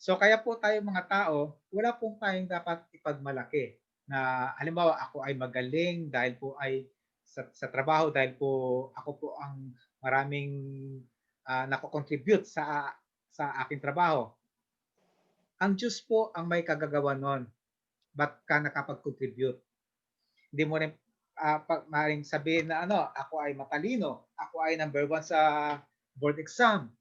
So kaya po tayo mga tao, wala pong tayong dapat ipagmalaki na halimbawa ako ay magaling dahil po ay sa trabaho, dahil po ako po ang maraming nako-contribute sa aking trabaho. Ang Diyos po ang may kagagawa noon. Ba't ka nakapag-contribute? Hindi mo rin maaaring sabihin na ako ay matalino, ako ay number 1 sa board exam.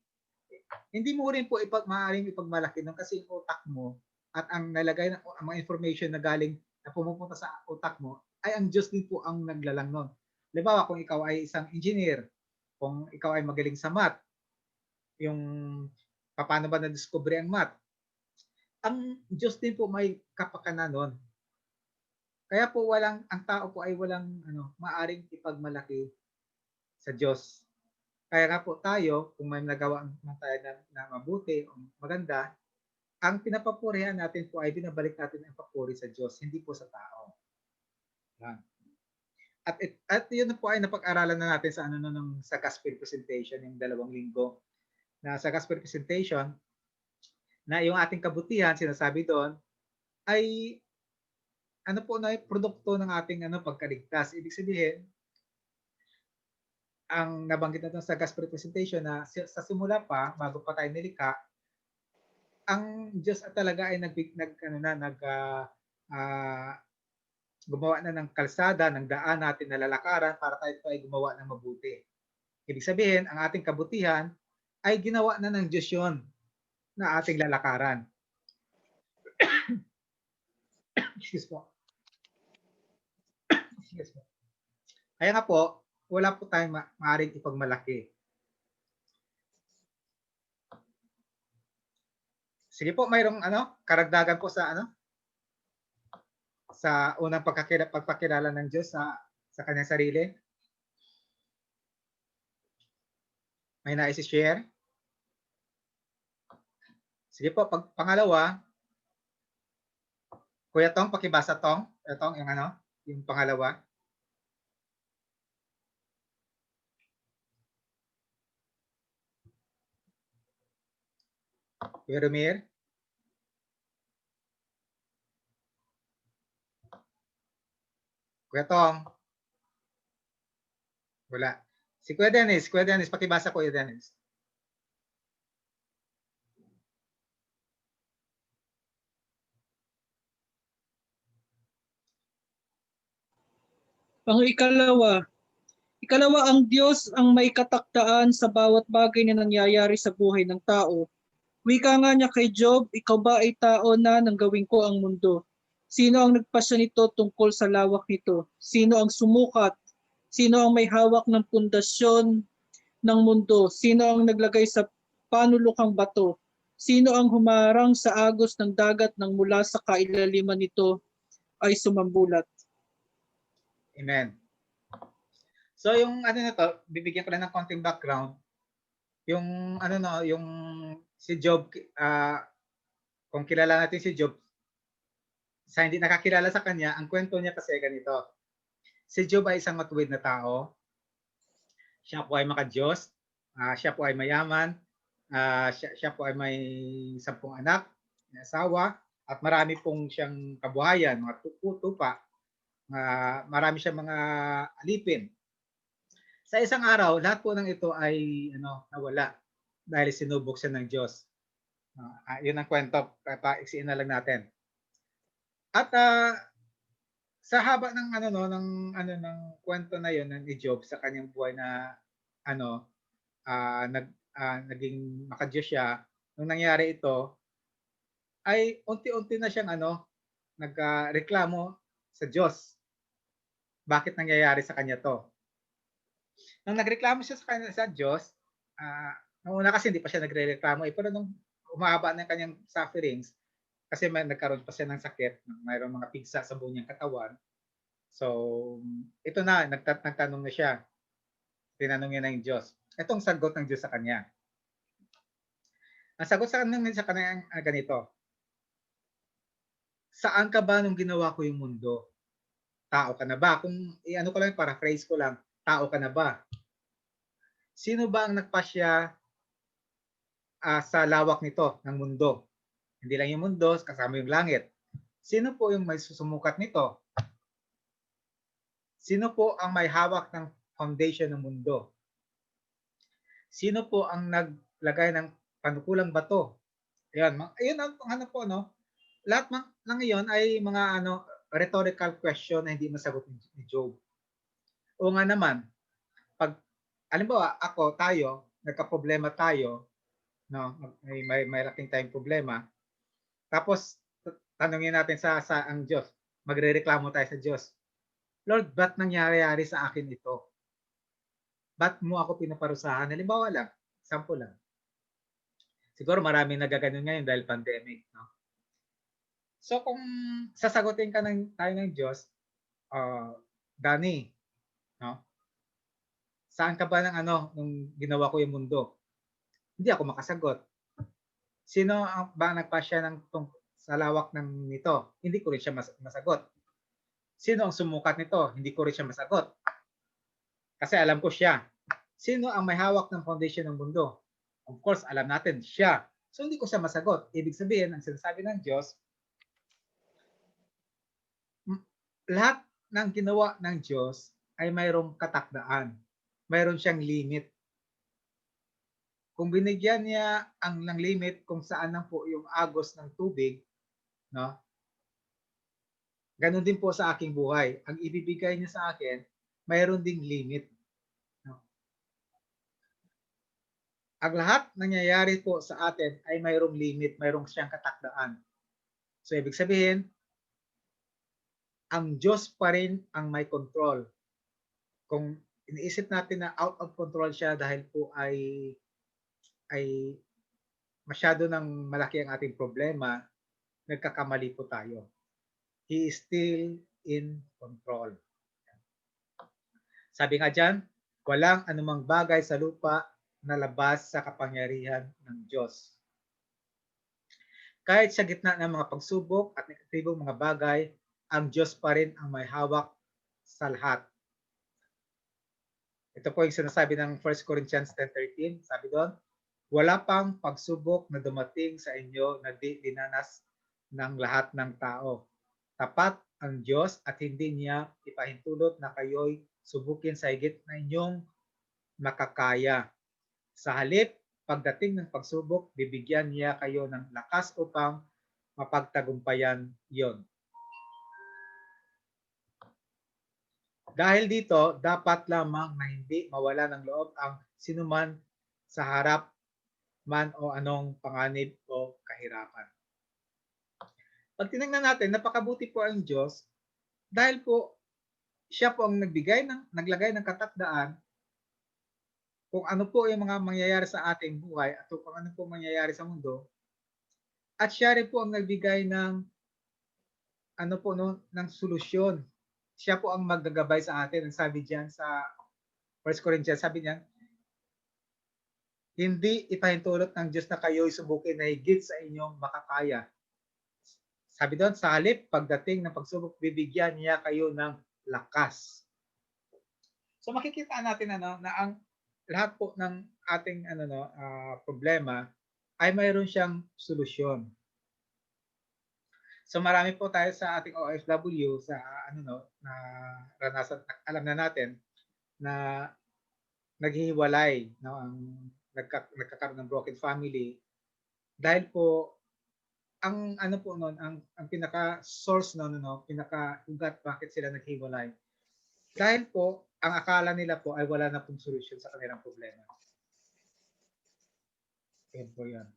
Hindi mo rin po maaaring ipagmalaki nun kasi yung utak mo at ang nalagay ang mga information na galing na pumupunta sa utak mo ay ang Diyos din po ang naglalang nun. Halimbawa, kung ikaw ay isang engineer, kung ikaw ay magaling sa math, yung paano ba na-discover ang math, ang Diyos din po may kapakanan nun. Kaya po ang tao po ay walang maaring ipagmalaki sa Diyos. Kaya nga po tayo, kung may nagawa tayo na mabuti o maganda, ang pinapapurihan natin po ay binabalik natin ang papuri sa Diyos, hindi po sa tao. Yan. At yun po ay napag-aralan na natin sa gospel presentation, yung 2 linggo. Na sa gospel presentation, na yung ating kabutihan, sinasabi doon, ay produkto ng ating pagkaligtas. Ibig sabihin, ang nabanggit natin sa gospel presentation na sa simula pa, bago pa tayo nilikha, ang Diyos talaga ay gumawa na ng kalsada, ng daan natin na lalakaran para tayo ay gumawa ng mabuti. Ibig sabihin, ang ating kabutihan ay ginawa na ng Diyos yun na ating lalakaran. Excuse po. Kaya nga po, wala po tayong maaaring ipagmalaki. Sige po, mayroong karagdagan po sa sa unang pagpakilala ng Diyos sa kanyang sarili. May nais i-share? Sige po, pangalawa, Kuya Tong, pakibasa Tong. Kuya Tong, yung pangalawa. Kuya Ramir. Kuya Tong. Wala. Si Kuya Dennis, pakibasa Kuya Dennis. Ikalawa, ang Diyos ang may katakdaan sa bawat bagay na nangyayari sa buhay ng tao. Wika nga niya kay Job, ikaw ba ay tao na nang gawin ko ang mundo? Sino ang nagpasya nito tungkol sa lawak nito? Sino ang sumukat? Sino ang may hawak ng pundasyon ng mundo? Sino ang naglagay sa panulukang bato? Sino ang humarang sa agos ng dagat nang mula sa kailaliman nito ay sumambulat? Amen. So yung na to, bibigyan ko na ng konting background. Yung yung si Job, kung kilala natin si Job, sa hindi nakakilala sa kanya, ang kwento niya kasi ganito. Si Job ay isang matuwid na tao Siya po ay makadiyos, siya po ay mayaman, siya po ay may 10 anak, may asawa, at marami pong siyang kabuhayan, mga tupa, marami siyang mga alipin. Sa isang araw, lahat po ng ito ay nawala dahil sinubok siya ng Diyos. Yun ang kwento, paiksiin na lang natin. At sa haba ng ng kwento na yon ng ni Job sa kanyang buhay na naging makadiyos siya, nung nangyari ito, ay unti-unti na siyang nagreklamo sa Diyos. Bakit nangyayari sa kanya to? Nung nagreklamo siya sa Diyos, nung una kasi hindi pa siya nagrereklamo, pero nung umahaba ng kanyang sufferings, kasi nagkaroon pa siya ng sakit, mayroong mga pigsa sa buong niyang katawan. So, ito na, nagtanong na siya. Tinanong niya na yung Diyos. Itong sagot ng Diyos sa kanya. Ang sagot sa kanya ganito. Saan ka ba nung ginawa ko yung mundo? Tao ka na ba? Kung ko lang, paraphrase ko lang, tao ka na ba? Sino ba ang nagpasya sa lawak nito ng mundo? Hindi lang yung mundo, kasama yung langit. Sino po yung may susumukat nito? Sino po ang may hawak ng foundation ng mundo? Sino po ang naglagay ng panukulang bato? Ayun ang po, no? Lahat ng iyon ay mga rhetorical question na hindi masagot ni Job. O nga naman, pag halimbawa tayo, nagka-problema tayo, no? May malaking tayong problema. Tapos tanungin natin sa ang Diyos. Magrereklamo tayo sa Diyos. Lord, ba't nangyari sa akin ito? Ba't mo ako pinaparusahan? Halimbawa lang, sample lang. Siguro maraming nagaganon ngayon dahil pandemic, no? So kung sasagutin tayo ng Diyos, Danny, no? Saan ka ba nung ginawa ko yung mundo? Hindi ako makasagot. Sino ba nagpasya sa lawak nito? Hindi ko rin siya masagot. Sino ang sumukat nito? Hindi ko rin siya masagot. Kasi alam ko siya. Sino ang may hawak ng foundation ng mundo? Of course, alam natin siya. So hindi ko siya masagot. Ibig sabihin, ang sinasabi ng Diyos, lahat ng ginawa ng Diyos ay mayroong katakdaan. Mayroon siyang limit. Kung binigyan niya ng limit kung saan lang po yung agos ng tubig, no? Ganon din po sa aking buhay. Ang ibibigay niya sa akin, mayroon ding limit. No? Ang lahat nangyayari po sa atin ay mayroong limit, mayroong siyang katakdaan. So ibig sabihin, ang Diyos pa rin ang may control. Kung iniisip natin na out of control siya dahil po ay masyado ng malaki ang ating problema, nagkakamali po tayo. He is still in control. Sabi nga dyan, walang anumang bagay sa lupa na labas sa kapangyarihan ng Diyos. Kahit sa gitna ng mga pagsubok at negatibong mga bagay, ang Diyos pa rin ang may hawak sa lahat. Ito po yung sinasabi ng 1 Corinthians 10:13. Sabi doon, wala pang pagsubok na dumating sa inyo na di dinanas ng lahat ng tao. Tapat ang Diyos at hindi niya ipahintulot na kayo'y subukin sa higit na inyong makakaya. Sa halip, pagdating ng pagsubok, bibigyan niya kayo ng lakas upang mapagtagumpayan yon. Dahil dito, dapat lamang na hindi mawala ng loob ang sinuman sa harap man o anong panganib o kahirapan. Pag tinignan natin, napakabuti po ang Diyos dahil po siya po ang naglagay ng katakdaan kung ano po yung mga mangyayari sa ating buhay at kung ano po mangyayari sa mundo. At siya rin po ang nagbigay ng ng solusyon. Siya po ang maggagabay sa atin. Ang sabi diyan sa 1 Corinthians, sabi niya, hindi ipahintulot ng Diyos na kayo'y subukin na higit sa inyong makakaya. Sabi doon, sa halip, pagdating ng pagsubok, bibigyan niya kayo ng lakas. So makikita natin na lahat po ng ating problema ay mayroon siyang solusyon. So marami po tayo sa ating OFW sa na ranasan, alam na natin na naghihiwalay, no, ang nagkakaroon ng broken family dahil po ang po noon, ang pinaka source pinaka ugat bakit sila naghiwalay. Dahil po ang akala nila po ay wala na pong solusyon sa kanilang problema. Yan po yan.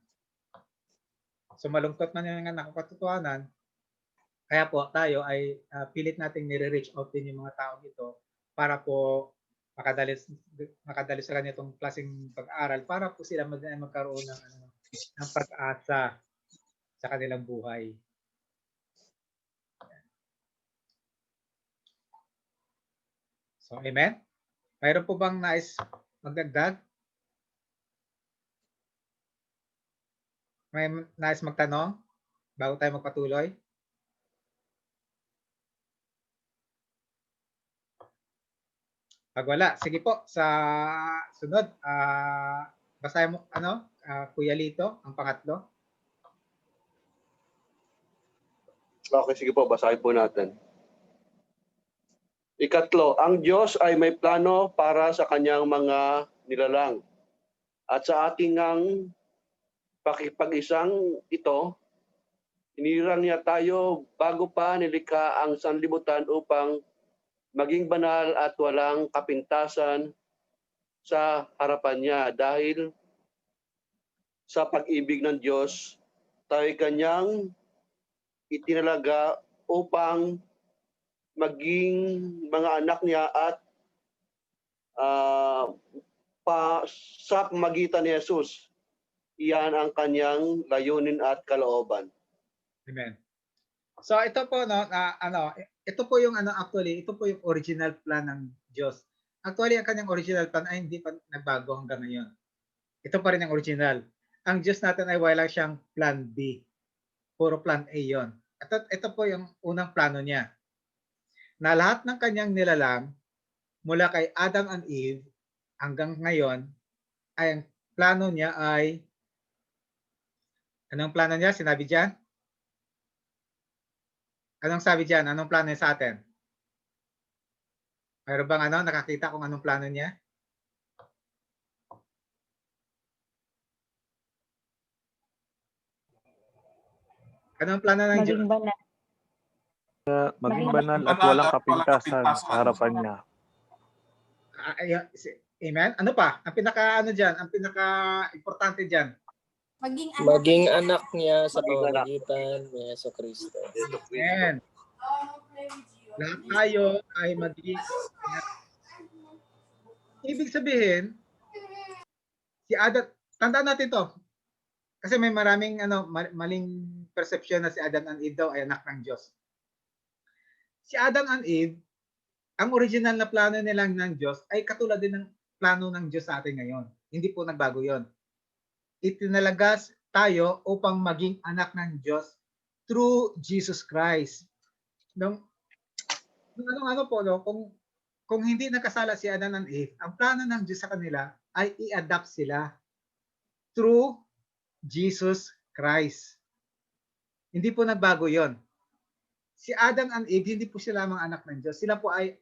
So malungkot man yung nakakatotohanan, kaya po tayo ay pilit nating nire-reach out din yung mga taong ito para po makadali sa kanya itong klaseng pag-aaral para po sila magkaroon ng pag-asa sa kanilang buhay. So, amen? Mayroon po bang nais magdagdag? May nais magtanong bago tayo magpatuloy? Pag wala, sige po, sa sunod, basahin mo, Kuya Lito, ang pangatlo. Okay, sige po, basahin po natin. Ikatlo, ang Diyos ay may plano para sa kanyang mga nilalang. At sa ating ang pakipag-isang ito, hinirang niya tayo bago pa nilikha ang sanlibutan upang maging banal at walang kapintasan sa harapan niya. Dahil sa pag-ibig ng Diyos, tayo kanyang itinalaga upang maging mga anak niya at sa pamagitan ni Jesus, iyan ang kanyang layunin at kalooban. Amen. So ito po ito po yung actually ito po yung original plan ng Diyos. Actually ang kanyang original plan ay hindi pa nagbago hanggang ngayon. Ito pa rin ang original. Ang Diyos natin ay wala siyang plan B. Puro plan A 'yon. At ito po yung unang plano niya. Na lahat ng kanyang nilalang mula kay Adam and Eve hanggang ngayon ay ang plano niya ay anong plano niya? Sinabi diyan? Anong sabi diyan? Anong plano niya sa atin? Mayroon bang nakakita kung anong plano niya? Anong plano ng Diyos? Maging banal. Maging banal at walang kapintasan sa harapan niya. Amen? Ano pa? Ang pinaka diyan, ang pinaka importante diyan. Maging anak niya sa pamamagitan ni Jesucristo. Amen. Lahat tayo ay magiging ibig sabihin, si Adam, tandaan natin to. Kasi may maraming maling perception na si Adam and Eve daw ay anak ng Diyos. Si Adam and Eve, ang original na plano nilang ng Diyos ay katulad din ng plano ng Diyos sa atin ngayon. Hindi po nagbago yon. Itinalagas tayo upang maging anak ng Diyos through Jesus Christ. Kung hindi nagkasala si Adam and Eve, ang plano ng Diyos sa kanila ay i-adapt sila through Jesus Christ. Hindi po nagbago yon. Si Adam and Eve, hindi po sila mga anak ng Diyos. Sila po ay,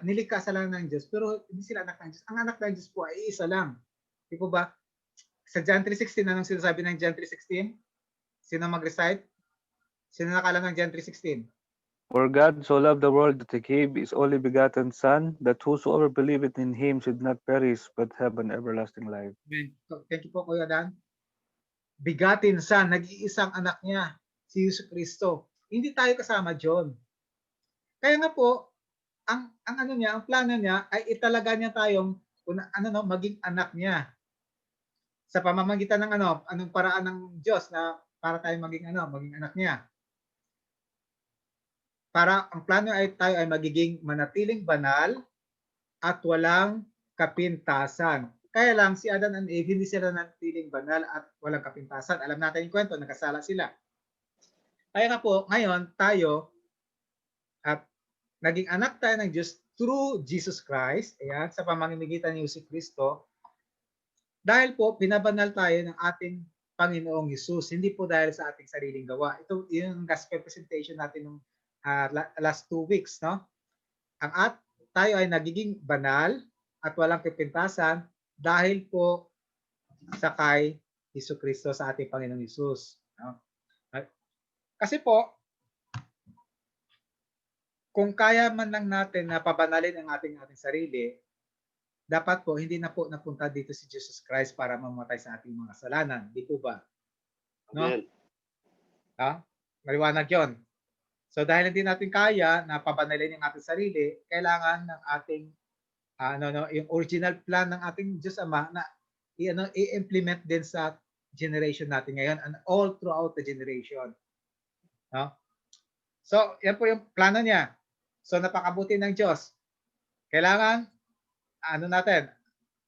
nilikha sila ng Diyos, pero hindi sila anak ng Diyos. Ang anak ng Diyos po ay isa lang. Di po ba? Sa John 3:16, anong sinasabi ng John 3:16? Sino mag-recite? Sino nakalam ng John 3:16? For God so loved the world that he gave his only begotten Son, that whosoever believeth in him should not perish, but have an everlasting life. Amen. So, thank you po, Kuya Dan. Bigatin Son, nag-iisang anak niya, si Yesu Cristo. Hindi tayo kasama John. Kaya nga po, ang plano niya ay italaga niya tayong maging anak niya. Sa pamamagitan ng anong paraan ng Diyos na para tayo maging anak niya. Para ang plano ay tayo ay magiging manatiling banal at walang kapintasan. Kaya lang si Adam and Eve hindi sila nanatiling banal at walang kapintasan. Alam natin yung kwento, nakasala sila. Kaya nga po, ngayon tayo at naging anak tayo ng Diyos through Jesus Christ, ayan, sa pamamagitan ni Jesu Kristo, dahil po binabanal tayo ng ating Panginoong Hesus, hindi po dahil sa ating sariling gawa. Ito yung gospel presentation natin nung last 2 weeks, no? Tayo ay nagiging banal at walang pipintasan dahil po sa kay Hesus Kristo, sa ating Panginoong Hesus, no? Kasi po, kung kaya man lang natin na pabanalin ang ating sarili, dapat po hindi na po napunta dito si Jesus Christ para mamatay sa ating mga kasalanan. Di po ba? No? Amen. Maliwanag yun. So dahil hindi natin kaya na pabanalin ang ating sarili, kailangan ng ating yung original plan ng ating Diyos Ama na i-implement din sa generation natin ngayon and all throughout the generation. No? So, yan po yung plano niya. So, napakabuti ng Diyos. Kailangan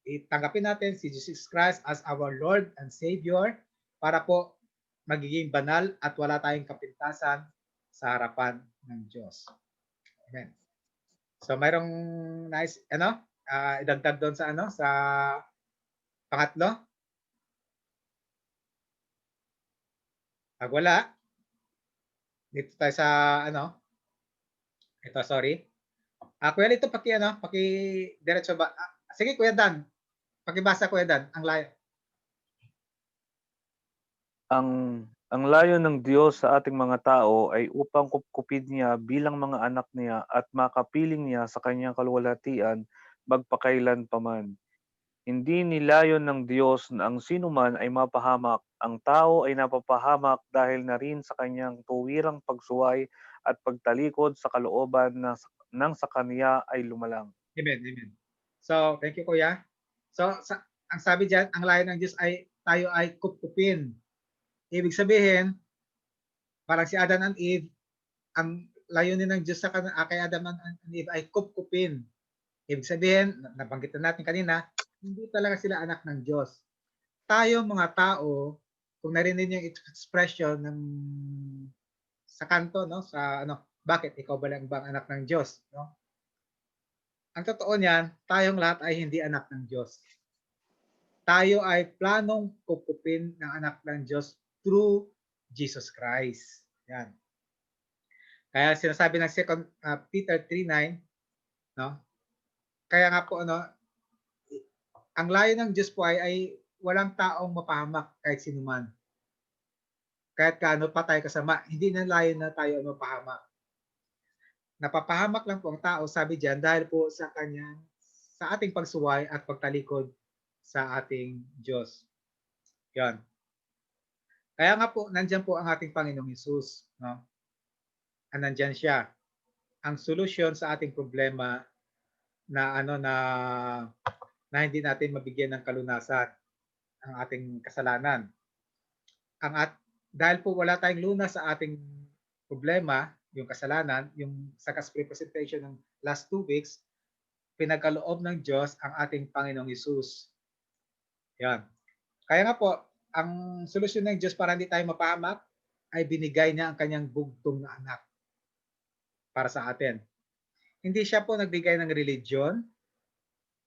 itanggapin natin si Jesus Christ as our Lord and Savior para po magiging banal at wala tayong kapintasan sa harapan ng Diyos. Amen. So mayroong nice idagdag doon sa sa pangatlo? Pag wala, dito tayo sa ito, sorry. Kuya, ito paki diretso ba? Sige, Kuya Dan. Pakibasa, Kuya Dan, ang layo. Ang layo ng Diyos sa ating mga tao ay upang kupkupin niya bilang mga anak niya at makapiling niya sa kanyang kaluwalhatian magpakailan paman. Hindi nilayon ng Diyos na ang sinuman ay mapahamak. Ang tao ay napapahamak dahil na rin sa kanyang tuwirang pagsuway at pagtalikod sa kalooban ng sa kanya ay lumalang. Amen, amen. So, thank you, Kuya. So, ang sabi diyan, ang layo ng Diyos ay tayo ay kupkupin. Ibig sabihin, parang si Adam and Eve, ang layunin ng Diyos kay Adam and Eve ay kupkupin. Ibig sabihin, nabanggit na natin kanina, hindi talaga sila anak ng Diyos. Tayo mga tao, kung narinig yung expression ng sa kanto, no, sa bakit ikaw ba lang bang anak ng Diyos, no? Ang totoo niyan, tayong lahat ay hindi anak ng Diyos. Tayo ay planong kupkupin ng anak ng Diyos through Jesus Christ. Yan. Kaya sinasabi ng 2 Peter 3:9, no? Kaya nga po ang layo ng Diyos po ay walang taong mapahamak kahit sino man. Kahit gaano pa tayo kasama, hindi na layo na tayo mapahamak. Napapahamak lang po ang tao, sabi diyan, dahil po sa ating pagsuway at pagtalikod sa ating Diyos. Yan. Kaya nga po, nandiyan po ang ating Panginoong Hesus, no? Nandiyan siya. Ang solusyon sa ating problema na hindi natin mabigyan ng kalunasan ang ating kasalanan. Dahil po wala tayong lunas sa ating problema, yung kasalanan, yung sa gospel presentation ng last 2 weeks, pinagkaloob ng Diyos ang ating Panginoong Hesus. Yan. Kaya nga po, ang solusyon ng Diyos para hindi tayo mapahamak ay binigay niya ang kanyang bugtong na anak para sa atin. Hindi siya po nagbigay ng religion,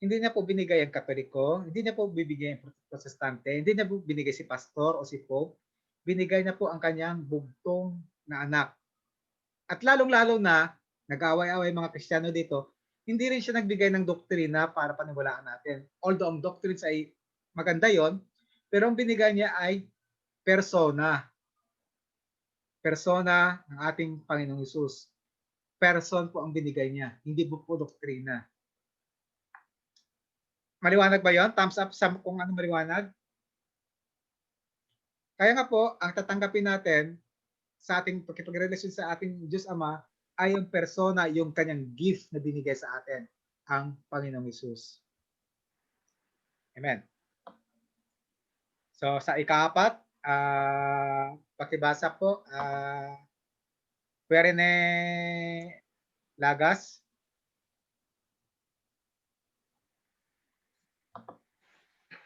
hindi niya po binigay ang Katoliko, hindi niya po bibigay ang Protestante, hindi niya po binigay si pastor o si pope, binigay niya po ang kanyang bugtong na anak. At lalong-lalo na, nag-away-away mga Kristiyano dito, hindi rin siya nagbigay ng doktrina para paniwalaan natin. Although ang doctrines ay maganda yon, pero ang binigay niya ay persona. Persona ng ating Panginoong Hesus. Person po ang binigay niya, hindi po doktrina. Maliwanag ba yon? Thumbs up sa kung ano maliwanag. Kaya nga po, ang tatanggapin natin sa ating pagkipagrelasyon sa ating Diyos Ama ay yung persona, yung kanyang gift na binigay sa atin, ang Panginoong Hesus. Amen. So sa ika-4, pakibasa po, Kuya Rene Lagas.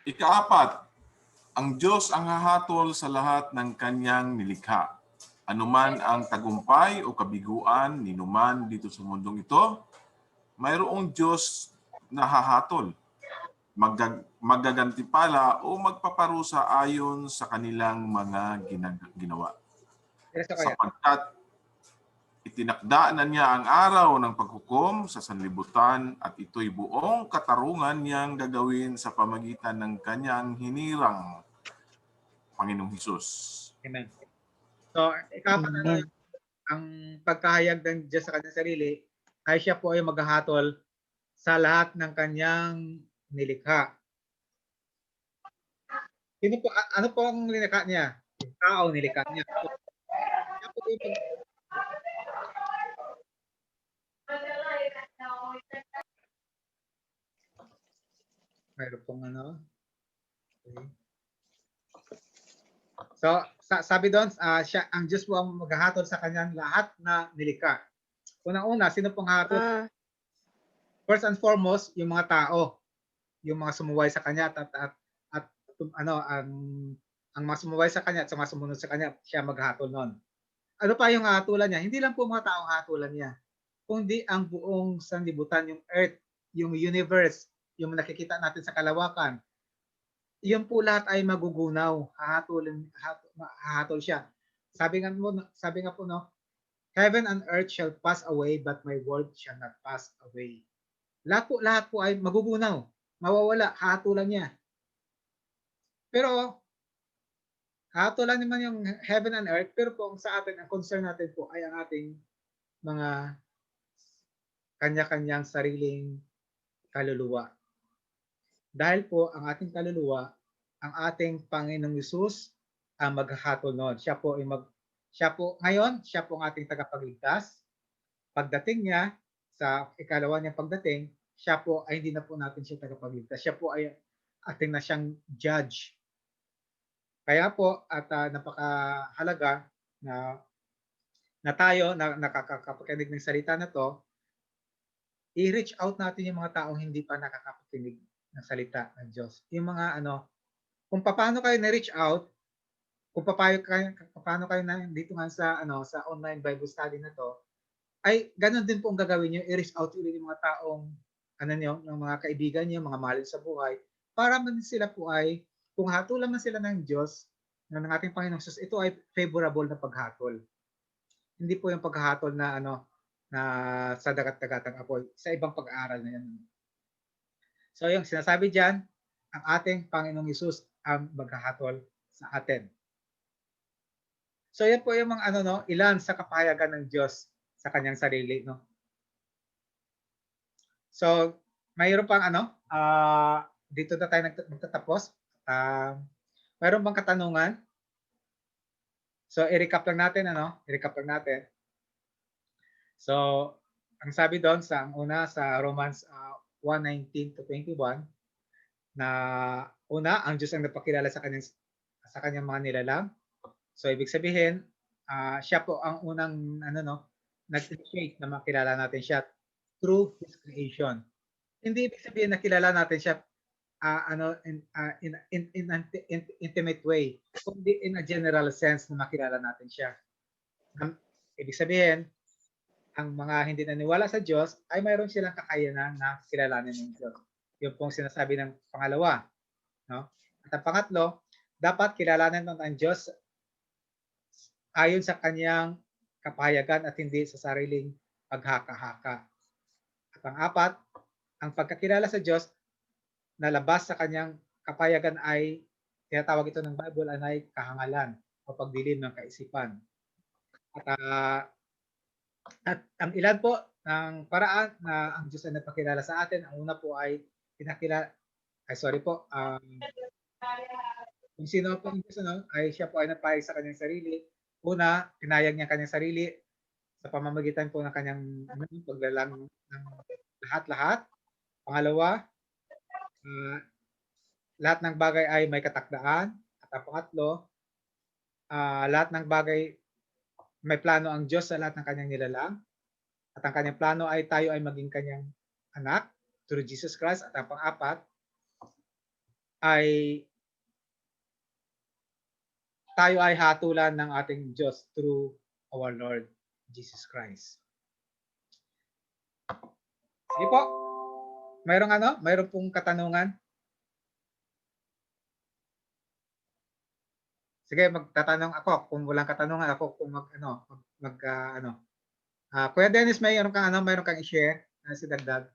Ika-4, ang Diyos ang hahatol sa lahat ng kanyang nilikha. Anuman ang tagumpay o kabiguan ninuman dito sa mundong ito, mayroong Diyos na hahatol, magagantimpala o magpaparusa ayon sa kanilang mga ginawa. Yes, kaya. Sapagkat itinakda na niya ang araw ng paghukom sa sanlibutan at ito'y buong katarungan niyang gagawin sa pamagitan ng kanyang hinirang Panginoong Hesus. Amen. So, ikapat Amen. ang pagkahayag ng Diyos sa kanyang sarili ay siya po ay maghahatol sa lahat ng kanyang nilikha. Sino po, ano po ang nilikha niya? Yung tao nilikha niya. Siya po yung mayroon pong ano. Okay. So, sabi doon, siya, ang Diyos po ang maghahatol sa kanyang lahat na nilikha. Unang-una, sino pong hahatol? First and foremost, yung mga tao, yung mga sumuway sa kanya at ano ang mga sumuway sa kanya at sa mga sumunod sa kanya, siya maghahatol noon. Ano pa yung hahatulan niya? Hindi lang po mga tao hahatulan niya, kundi ang buong sanlibutan, yung earth, yung universe, yung nakikita natin sa kalawakan. Yun po lahat ay magugunaw, hahatol siya. Sabi nga po no, heaven and earth shall pass away but my word shall not pass away. Lahat po ay magugunaw, mawawala, hahatulan niya. Pero hahatulan naman yung heaven and earth, pero po sa atin, ang concern natin po ay ang ating mga kanya-kanyang sariling kaluluwa. Dahil po ang ating kaluluwa, ang ating Panginoong Hesus ang maghahatol noon. Siya po ngayon, siya po ang ating tagapagligtas. Pagdating niya sa ikalawa niyang pagdating, siya po ay hindi na po natin siya tagapagligtas. Siya po ay ating na siyang judge. Kaya po at napakahalaga na tayo na nakakapakinig ng salita na to, i-reach out natin yung mga taong hindi pa nakakapakinig ng salita ng Diyos. Yung mga kung paano kayo na-reach out, kung paano kayo na dito nga sa sa online Bible study na to, ay ganun din po ang gagawin niyo, i-reach out ulit yung mga taong ng mga kaibigan niyo, mga mahal sa buhay, para man sila po ay kung hatulan man sila ng Diyos, ng ating Panginoong Jesus, ito ay favorable na paghatol. Hindi po yung paghatol na na sa dagat-dagatang apoy, sa ibang pag-aaral na yan. So yung sinasabi diyan, ang ating Panginoong Hesus ang maghahatol sa atin. So yan po yung mga ilan sa kapahayagan ng Diyos sa kanyang sarili, no? So, mayroon pang dito na tayo magtatapos. Mayroon bang katanungan? So, i-recap lang natin, So, ang sabi doon ang una sa Romans 1:19-21 na una, ang Diyos ang nagpakilala sa kanyang mga nilalang. So, ibig sabihin, siya po ang unang nag-initiate na makilala natin siya through His creation. Hindi ibig sabihin na kilala natin siya in an intimate way, kundi in a general sense na makilala natin siya. Ibig sabihin, ang mga hindi naniwala sa Diyos ay mayroon silang kakayanan na kilalanin ng Diyos. Yung pong sinasabi ng pangalawa. No? At ang pangatlo, dapat kilalanin ng Diyos ayon sa kanyang kapahayagan at hindi sa sariling paghaka-haka. At ang apat, ang pagkakilala sa Diyos na labas sa kanyang kapahayagan ay tinatawag ito ng Bible ay kahangalan o pagdilim ng kaisipan. At ang ilan po ng paraan na ang Diyos ay nagpakilala sa atin, ang una po ay kung sino po ang Diyos ay siya po ay napahayag sa kanyang sarili. Una, pinayag niya kanyang sarili sa pamamagitan po ng kanyang paglalang ng lahat-lahat. Pangalawa, lahat ng bagay ay may katakdaan. At ang pangatlo, lahat ng bagay may plano ang Diyos sa lahat ng kanyang nilalang. At ang kanyang plano ay tayo ay maging kanyang anak through Jesus Christ. At ang pang-apat ay tayo ay hatulan ng ating Diyos through our Lord Jesus Christ. Sige po. Mayroong pong katanungan? Sige, magtatanong ako. Kung walang katanungan ako kung Kuya Dennis, mayroon kang i-share na si dagdag.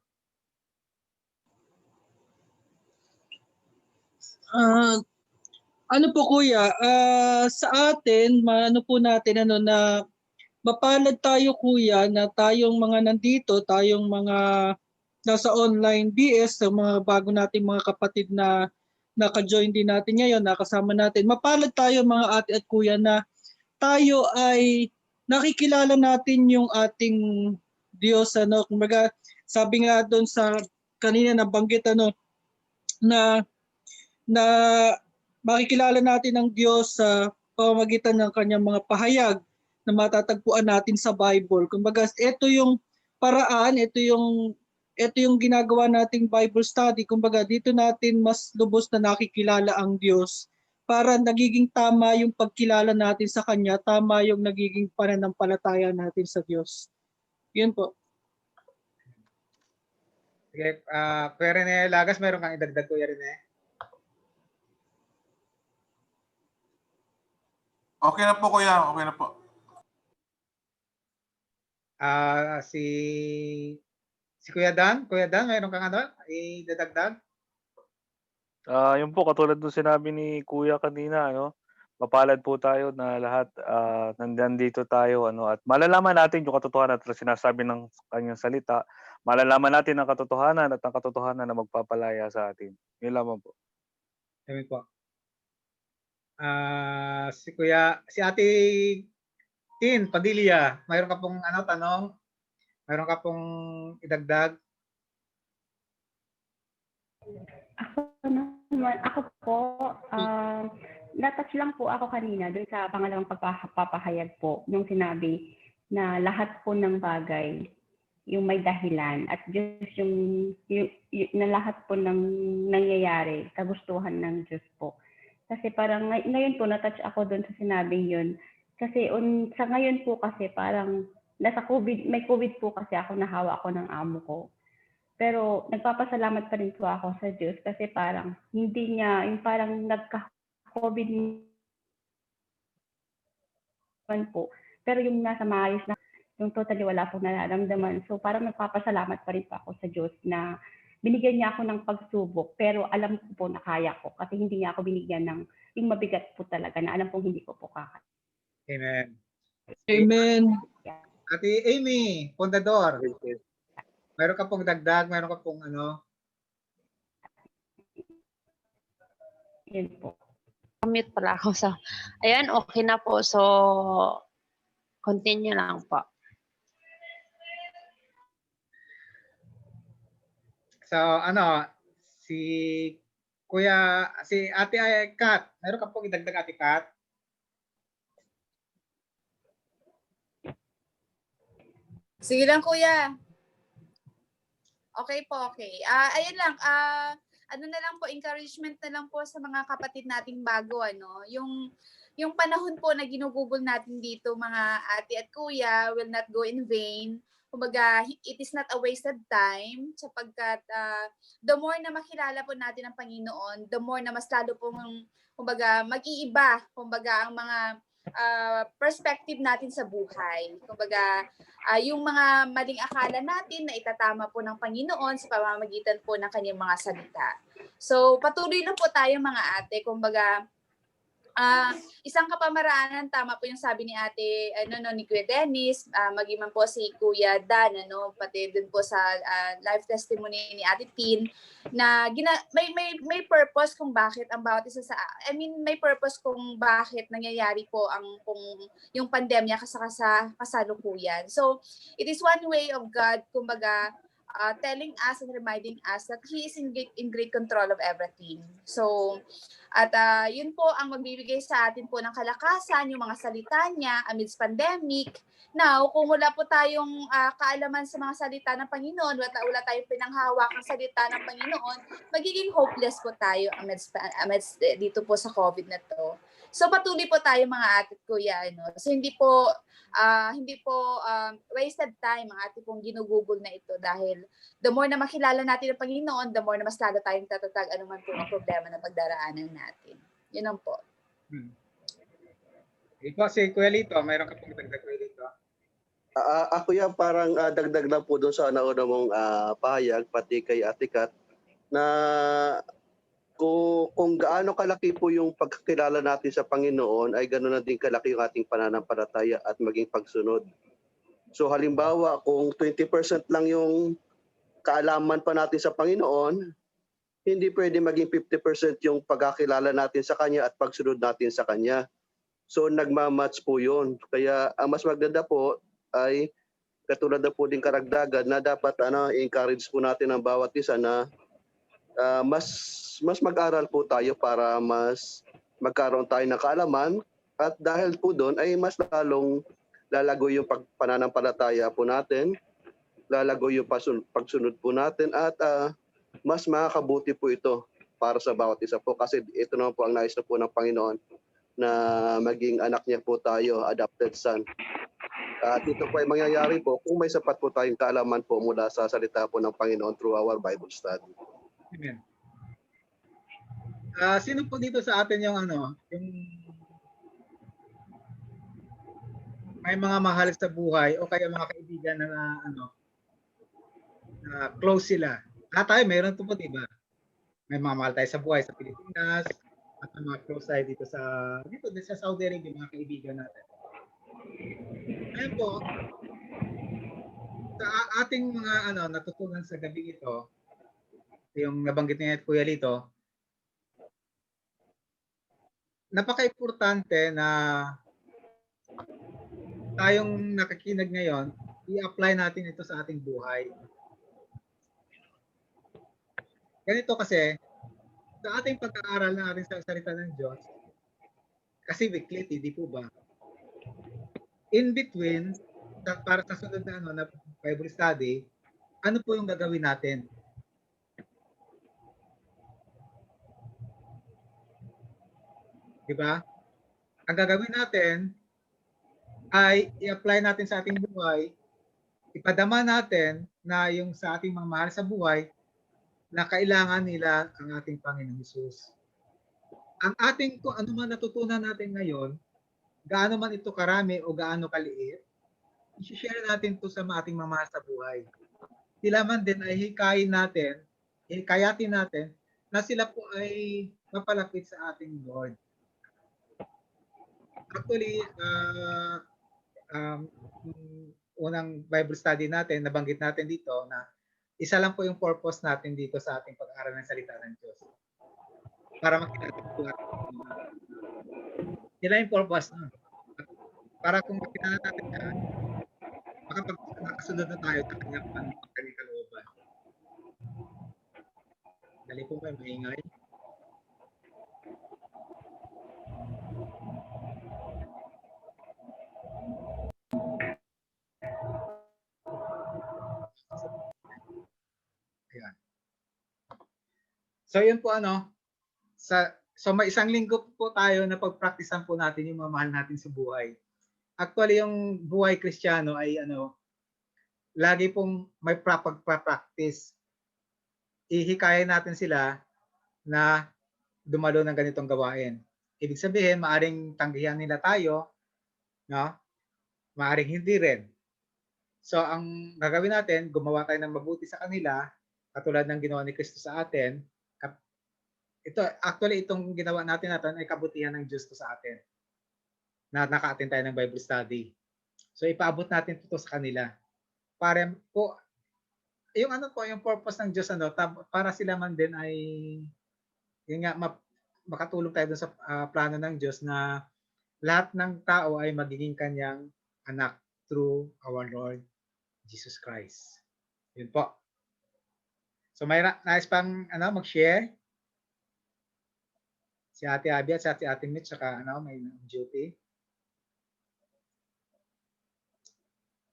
Ano po kuya, sa atin, ano po natin na mapalad tayo kuya na tayong mga nandito, tayong mga nasa online BS, sa mga bago nating mga kapatid na naka-join din natin ngayon, nakasama natin. Mapalad tayo mga ate at kuya na tayo ay nakikilala natin yung ating Diyos. Kumbaga, sabi nga doon sa kanina nabanggit na makikilala natin ang Diyos sa pamamagitan ng kanyang mga pahayag na matatagpuan natin sa Bible. Kumbaga, ito yung paraan, ito yung ginagawa nating Bible study. Kumbaga, dito natin mas lubos na nakikilala ang Diyos para nagiging tama yung pagkilala natin sa Kanya, tama yung nagiging pananampalataya natin sa Diyos. Yun po. Sige, Kuya Rene Lagas, mayroon kang idagdag, Kuya Rene? Okay na po, kuya. Okay na po. Si Kuya Dan, mayroon kang idadagdag? Yun po, katulad ng sinabi ni Kuya kanina, mapalad po tayo na lahat nandito tayo, at malalaman natin yung katotohanan at sinasabi ng kanyang salita. Malalaman natin ang katotohanan at ang katotohanan na magpapalaya sa atin. Yun lamang po. Amen po. Si Ate Tin Padilla, mayroon ka pong tanong? Mayroon ka pong idagdag? Ako po, natouch lang po ako kanina doon sa pangalawang pagpapahayag po nung sinabi na lahat po ng bagay yung may dahilan at Diyos yung na lahat po ng nangyayari kagustuhan ng Diyos po. Kasi parang ngayon po natouch ako doon sa sinabing yun. Kasi sa ngayon po kasi parang may COVID po kasi ako, nahawa ako ng amo ko. Pero nagpapasalamat pa rin po ako sa Diyos kasi parang hindi niya, yung parang nagka-COVID man po. Pero yung nasa maayos na, yung totally wala pong nararamdaman. So parang nagpapasalamat pa rin po ako sa Diyos na binigyan niya ako ng pagsubok. Pero alam ko po na kaya ko kasi hindi niya ako binigyan ng yung mabigat po talaga na alam pong hindi ko po kaya. Amen. Amen. Ate Amy Pondador, mayroon ka pong dagdag, mayroon ka pong Yun po. Mute pala ako. So, ayan, okay na po. So, continue lang po. So, si Ate Kat, mayroon ka pong idagdag, Ate Kat? Sige lang, kuya. Okay po, okay. Ayun lang, ano na lang po, encouragement na lang po sa mga kapatid nating bago, yung panahon po na ginugugol natin dito, mga ate at kuya, will not go in vain. Kumbaga, it is not a wasted time sapagkat the more na makilala po natin ang Panginoon, the more na mas lalo po kumbaga, mag-iiba, kumbaga, ang mga perspective natin sa buhay. Kumbaga, yung mga maling akala natin na itatama po ng Panginoon sa pamamagitan po ng kanyang mga salita. So, patuloy lang po tayo mga ate. Kumbaga, isang kapamaraanan, tama po yung sabi ni ate, ni Kuya Dennis, maging man po si Kuya Dan, pati dun po sa live testimony ni Ate Tin, na may purpose kung bakit ang bawat isa may purpose kung bakit nangyayari po kung yung pandemya sa kasalukuyan. So, it is one way of God, kumbaga, telling us and reminding us that He is in great control of everything. So, at yun po ang magbibigay sa atin po ng kalakasan, yung mga salita niya amidst pandemic. Now, kung wala po tayong kaalaman sa mga salita ng Panginoon, wala tayong pinanghawakang salita ng Panginoon, magiging hopeless po tayo amidst dito po sa COVID na to. So patuloy po tayo mga ate at kuya, ano. So hindi po wasted time ang ating pong ginugugol na ito dahil the more na makilala natin ang Panginoon, the more na mas lalo tayong tatatag anuman po ang problema na pagdaraanan natin. Yun lang po. Ikaw si Kuya Lito, mayroon ka pong dagdag, Kuya Lito? Ako yan parang dagdag lang po doon sa nauna mong pahayag, pati kay Ate Kat, na kung gaano kalaki po yung pagkakilala natin sa Panginoon, ay gano'n na din kalaki yung ating pananampalataya at maging pagsunod. So halimbawa, kung 20% lang yung kaalaman pa natin sa Panginoon, hindi pwede maging 50% yung pagkakilala natin sa Kanya at pagsunod natin sa Kanya. So nagmamatch po yun. Kaya ang mas maganda po ay katulad na po din karagdagan na dapat encourage po natin ang bawat isa na mas mag-aral po tayo para mas magkaroon tayo ng kaalaman at dahil po doon ay mas lalong lalago yung pananampalataya po natin, lalago yung pagsunod po natin at mas makakabuti po ito para sa bawat isa po kasi ito naman po ang nais na po ng Panginoon na maging anak niya po tayo, adopted son. At ito po ay mangyayari po kung may sapat po tayong kaalaman po mula sa salita po ng Panginoon through our Bible study. Amen. Sino po dito sa atin yung yung may mga mahal sa buhay o kaya mga kaibigan na na close sila? Tayo meron po, di ba? May mga mahal tayo sa buhay sa Pilipinas at mga close tayo dito din sa Saudi Arabia, mga kaibigan natin. Ngayon po, sa ating mga natutunan sa gabi ito, yung nabanggit niya Kuya Lito, napaka-importante na tayong nakikinig ngayon, i-apply natin ito sa ating buhay. Ganito kasi, sa ating pag-aaral na ating salita ng Diyos, kasi weekly, di po ba? In between, para sa sunod na Bible study, ano po yung gagawin natin? Diba? Ang gagawin natin ay i-apply natin sa ating buhay, ipadama natin na yung sa ating mga mahal sa buhay na kailangan nila ang ating Panginoong Hesus. Ang ating kung ano man natutunan natin ngayon, gaano man ito karami o gaano kaliit, i-share natin ito sa ating mga mahal sa buhay. Sila man din ay hikayatin natin na sila po ay mapalapit sa ating Lord. Actually, unang Bible study natin, nabanggit natin dito na isa lang po yung purpose natin dito sa ating pag-aaral ng salita ng Diyos. Para makilala po natin. Sila yung purpose. No? Para kung makilala natin siya, makapagkasunod na tayo sa kanyang kalooban. Dali po kayo, maingay. Ayan. So yun po so may isang linggo po tayo na pagpraktisan po natin yung mga mahal natin sa buhay. Actually yung buhay Kristiyano ay lagi pong may pagpa-practice. Ihikayan natin sila na dumalo ng ganitong gawain. Ibig sabihin, maaring tanggihan nila tayo, no? Maaring hindi rin. So ang gagawin natin, gumawa tayo ng mabuti sa kanila, katulad ng ginawa ni Kristo sa atin. Itong ginawa natin ay kabutihan ng Diyos to sa atin. Na naka-attend tayo ng Bible study. So ipaabot natin ito sa kanila. Para po yung yung purpose ng Diyos para sila man din ay yun nga makatulong tayo dun sa plano ng Diyos na lahat ng tao ay magiging kanyang anak through our Lord Jesus Christ. Yun po. So may nais pang mag-share? Si Ate Abby at si Ate Mitch saka may duty.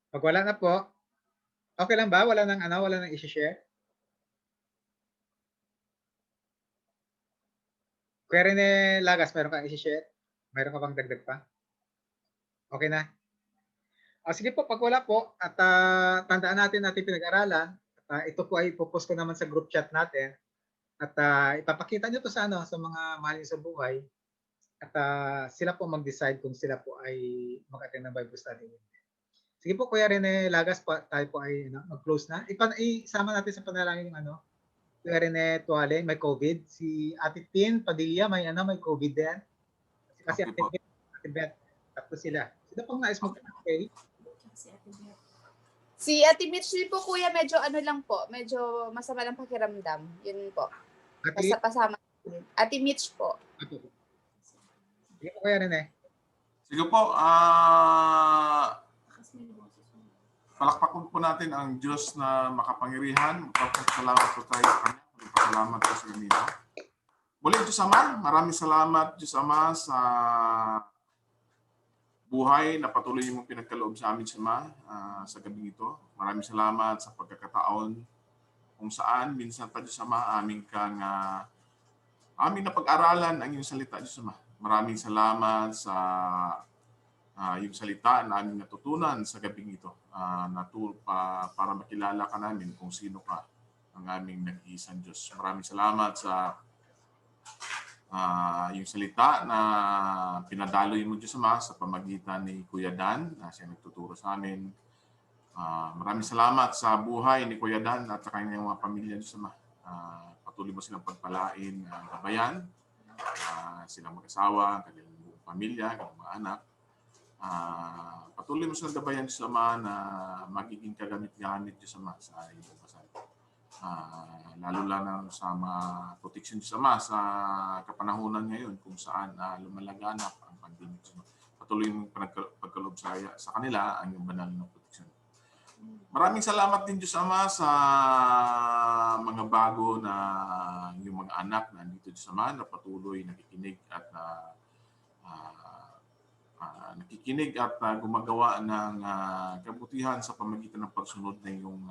Pag wala na po, okay lang ba? Wala nang i-share? Kuya Rene Lagas, meron kang i-share? Mayroon ka bang dagdag pa? Okay na? Sige po, pag wala po, at tandaan natin pinag-aralan, at ito po ay ipopost ko naman sa group chat natin, at ipapakita nyo to sa, sa mga mahal nyo sa buhay, at sila po mag-decide kung sila po ay mag-attend ng Bible study. Sige po, Kuya Rene Lagas, tayo po ay mag-close na. Isama natin sa panalangin yung Kuya Rene Tuale, may COVID. Si Ate Tin Padilla, may COVID din. Kasi Ate Beth, tatlo sila. Sino pang nais mag-pray? Si Ate Mitch po, Kuya, medyo lang po. Medyo masama lang pakiramdam. Yun po. Basta pasama. Ate Mitch po. Sige po, Kuya Rene. Sige po, palakpakan po natin ang Diyos na makapangyarihan. Magpapasalamat po tayo sa Kanya. Magpapasalamat po sa ganito. Muli, Diyos Ama, maraming salamat, Diyos Ama, sa buhay na patuloy mong pinagkaloob sa amin, Diyos Ama, sa gabi ito. Maraming salamat sa pagkakataon kung saan minsan pa, Diyos Ama, aming napag-aralan ang iyong salita, Diyos Ama. Maraming salamat sa yung salita na aming natutunan sa gabing ito para makilala ka namin kung sino ka, ang aming nag-iisang Diyos. Maraming salamat sa yung salita na pinadaloy mo, Diyos Ama, sa pamagitan ni Kuya Dan na siya nagtuturo sa amin. Maraming salamat sa buhay ni Kuya Dan at sa kanyang mga pamilya, Diyos Ama. Patuloy mo silang pagpalain, gabayan, silang mag-asawa, kanilang buong pamilya, kanilang mga anak. Patuloy mo silang gabayan, Diyos Ama, na magiging kagamit-gamit, Diyos Ama, sa iyong pasal. Lalo lang sa mga protection, Diyos Ama, sa kapanahunan ngayon kung saan lumalaganap ang pandemic. Patuloy mong pagkalob sa kanila ang iyong banal na protection. Maraming salamat din, Diyos Ama, sa mga bago na yung mga anak na andito, Diyos Ama, na patuloy nakikinig at gumagawa ng kabutihan sa pamagitan ng pagsunod na yung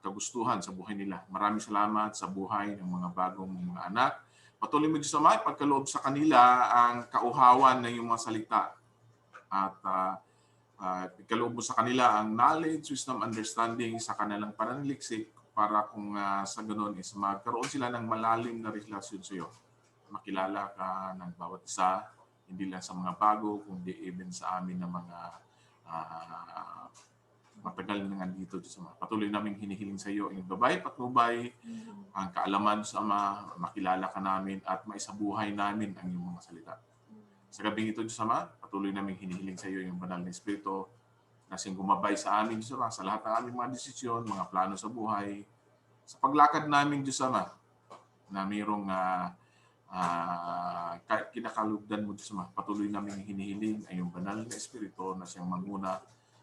kagustuhan sa buhay nila. Maraming salamat sa buhay ng mga bagong mga anak. Patuloy mo, Diyos Ama, pagkaloob sa kanila ang kauhawan ng iyong mga salita at pagkaloob mo sa kanila ang knowledge, wisdom, understanding sa kanilang pananaliksik para kung sa ganoon is magkaroon sila ng malalim na relasyon sa iyo. Makilala ka ng bawat isa, hindi lang sa mga bago, kundi even sa amin na mga matagal na nandito, Diyos Ama. Patuloy namin hinihiling sa iyo ang gabay, patnubay, ang kaalaman, Diyos Ama, makilala ka namin at maisabuhay namin ang iyong mga salita. Sa gabing ito, Diyos Ama, patuloy namin hinihiling sa iyo yung banal na Espiritu na siyang gumabay sa amin, Diyos Ama, sa lahat ng aming mga desisyon, mga plano sa buhay, sa paglakad namin, Diyos Ama, na mayroong kinakalugdan mo, Diyos Ama. Patuloy namin hinihiling ang iyong banal na Espiritu na siyang manguna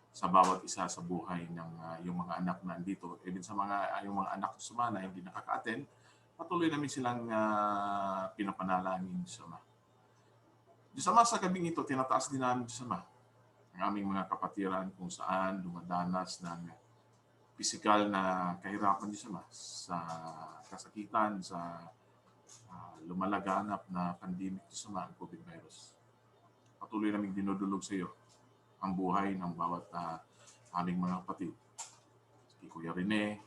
sa bawat isa sa buhay ng yung mga anak na andito. Even sa yung mga anak Diyos Ama na hindi nakaka-attend, patuloy namin silang pinapanalangin, Diyos Ama. Diyos Ama, sa gabing ito, tinataas din namin, Diyos Ama, ang aming mga kapatiran kung saan dumadanas ng pisikal na kahirapan, Diyos Ama, sa kasakitan, sa lumalaganap na pandemic, Diyos Ama, ang COVID virus. Patuloy namin dinudulog sa iyo ang buhay ng bawat aming mga kapatid. Kay Kuya Rene,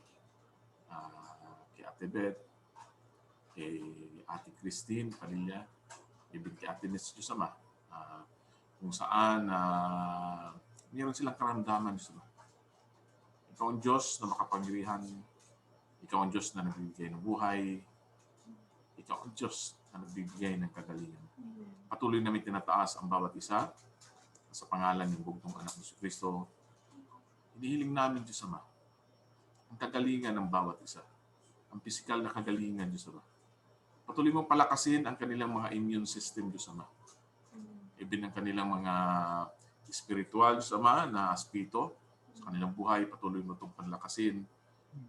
kay Ate Beth, kay Ate Christine Padilla, ibig kay Ate Mitch, Diyos Ama, kung saan mayroon silang karamdaman, Diyos Ama. Ikaw ang Diyos na makapangyarihan, ikaw ang Diyos na nagbibigay ng buhay, ikaw ang Diyos na nagbibigay ng kagalingan. Patuloy namin tinataas ang bawat isa sa pangalan ng bugtong anak ni Kristo. Hinihiling namin, Diyos Ama, ang kagalingan ng bawat isa. Ang pisikal na kagalingan, Diyos Ama. Patuloy mong palakasin ang kanilang mga immune system, Diyos Ama. Even ang kanilang mga spiritual, Diyos Ama, na aspito sa kanilang buhay, patuloy mo itong panlakasin.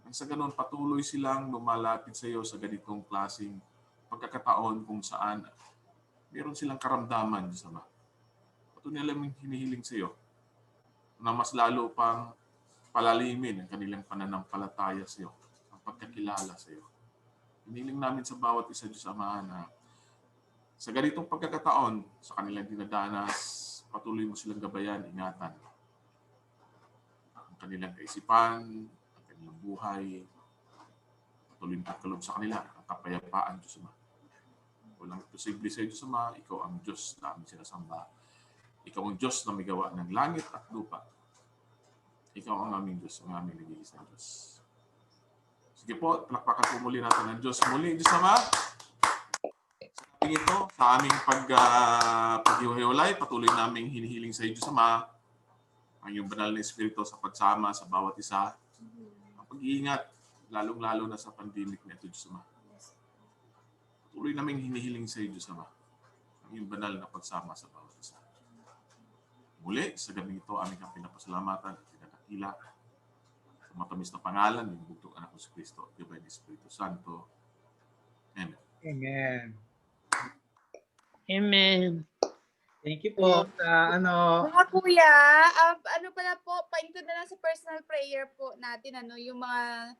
Ang sa ganun, patuloy silang lumalapit sa iyo sa ganitong klaseng pagkakataon kung saan meron silang karamdaman, Diyos Ama. Patuloy namin hinihiling sa iyo na mas lalo pang palalimin ang kanilang pananampalataya sa iyo, ang pagkakilala sa iyo. Hinihiling namin sa bawat isa, Diyos Ama, na Sa ganitong pagkakataon, sa kanilang dinadanas, patuloy mo silang gabayan, ingatan. Ang kanilang kaisipan, ang kanilang buhay, patuloy na pagkalob sa kanila, ang kapayapaan, Diyos Ama. Walang posible sa Diyos Ama, ikaw ang Diyos na aming sinasamba. Ikaw ang Diyos na may gawa ng langit at lupa. Ikaw ang aming Diyos, ang aming nag-iisang Diyos. Sige po, palakpakan po muli natin ang Diyos. Muli, Diyos Ama, ito, sa aming paghihiwalay, patuloy naming hinihiling sa iyo, Diyos Ama, ang iyong banal na Espiritu sa pagsama sa bawat isa. Ang pag-iingat, lalong-lalo na sa pandemic na ito, Diyos Ama. Patuloy naming hinihiling sa iyo, Diyos Ama, ang iyong banal na pagsama sa bawat isa. Muli, sa gabi ito, aming kang pinapasalamatan at pinakakila sa matamis na pangalan ng bugtong anak ko si Kristo at Divine Espiritu Santo. Amen. Amen. Amen. Thank you po sa Mga kuya, ano pala po, pa-include na lang sa personal prayer po natin, yung mga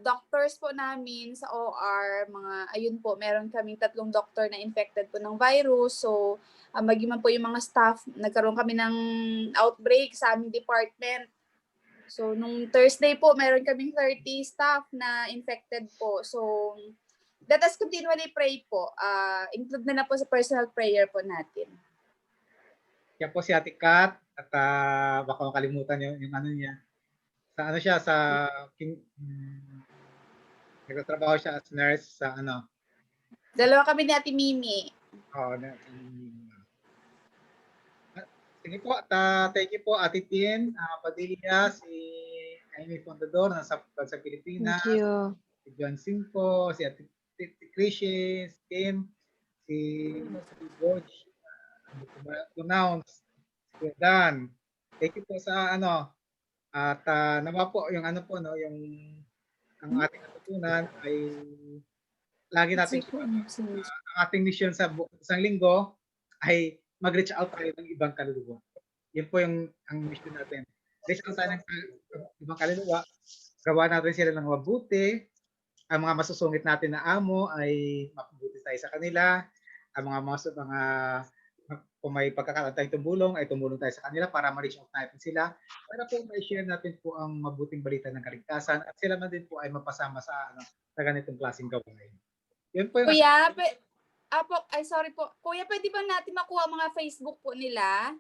doctors po namin sa OR, ayun po, meron kaming 3 doctor na infected po ng virus. So, maging man po yung mga staff, nagkaroon kami ng outbreak sa aming department. So, nung Thursday po, meron kaming 30 staff na infected po. So, let us continually pray po. Include na po sa personal prayer po natin. Yan po si Ate Kat at baka makalimutan yung ano niya. Sa ano siya, nagtatrabaho siya as nurse sa ano. Dalawa kami ni Ate Mimi. Sige po, thank you po Ate Tin, Padilla, si Amy Fondador sa Pilipinas. Thank you. Si John Cinco, si Ate Chrissy, si Kim, si George, pronounce, si Dan. Thank you po sa at nawa po yung yung ang ating natutunan ay lagi natin ang ating mission sa isang linggo ay mag-reach out tayo ng ibang kaluluwa. Yun po ang mission natin. Reach out tayo ng ibang kaluluwa, gawa natin sila ng mabuti. Ang mga masusungit natin na amo ay mapabuti tayo sa kanila. Ang mga kung may pagkakataon tayong tumulong, ay tumulong tayo sa kanila para ma-reach out natin sila. Para po ma-share natin po ang mabuting balita ng kaligtasan at sila man din po ay mapasama sa ganitong klaseng gawain. Yun po yung Kuya, sorry po. Kuya, pwede ba natin makuha mga Facebook po nila?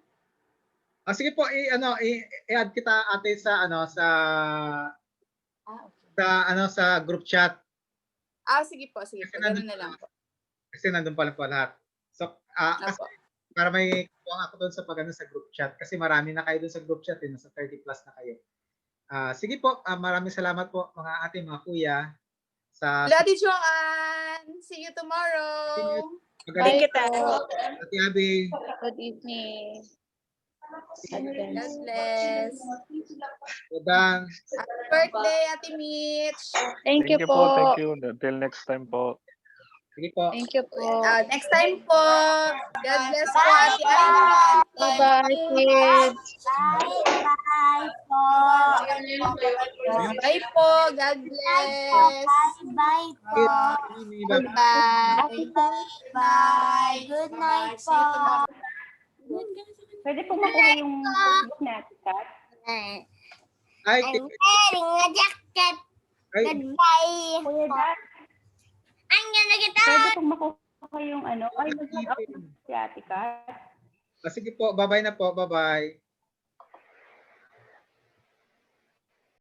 sige po, i-add kita ate sa sa group chat. Sige po. Ganun na lang po. Kasi nandun pala po lahat. So, kasi para may kuha ako doon sa group chat kasi marami na kayo doon sa group chat, nasa 30 plus na kayo. Sige po, maraming salamat po mga ate, mga kuya. Lady Joanne, see you tomorrow. Magaling Bye po. Ate Abby. Good evening. God bless. Dan. Happy birthday, Ate Mitch. Thank you Thank po. you. Until next time po. Sige po. Thank you po. Next time po. God bless po, Ate Aina. Bye-bye, kids. Bye po. Bye po. God bless. Bye po. Bye. Bye. Good night po. Pwede po makuha yung Facebook natin, Kat? Ay, I'm wearing a jacket. Goodbye. Kuya Dan, Anya na kita. pwede po makuha yung ay nag-up si Ate Kat. sige po, bye-bye na po. Bye-bye.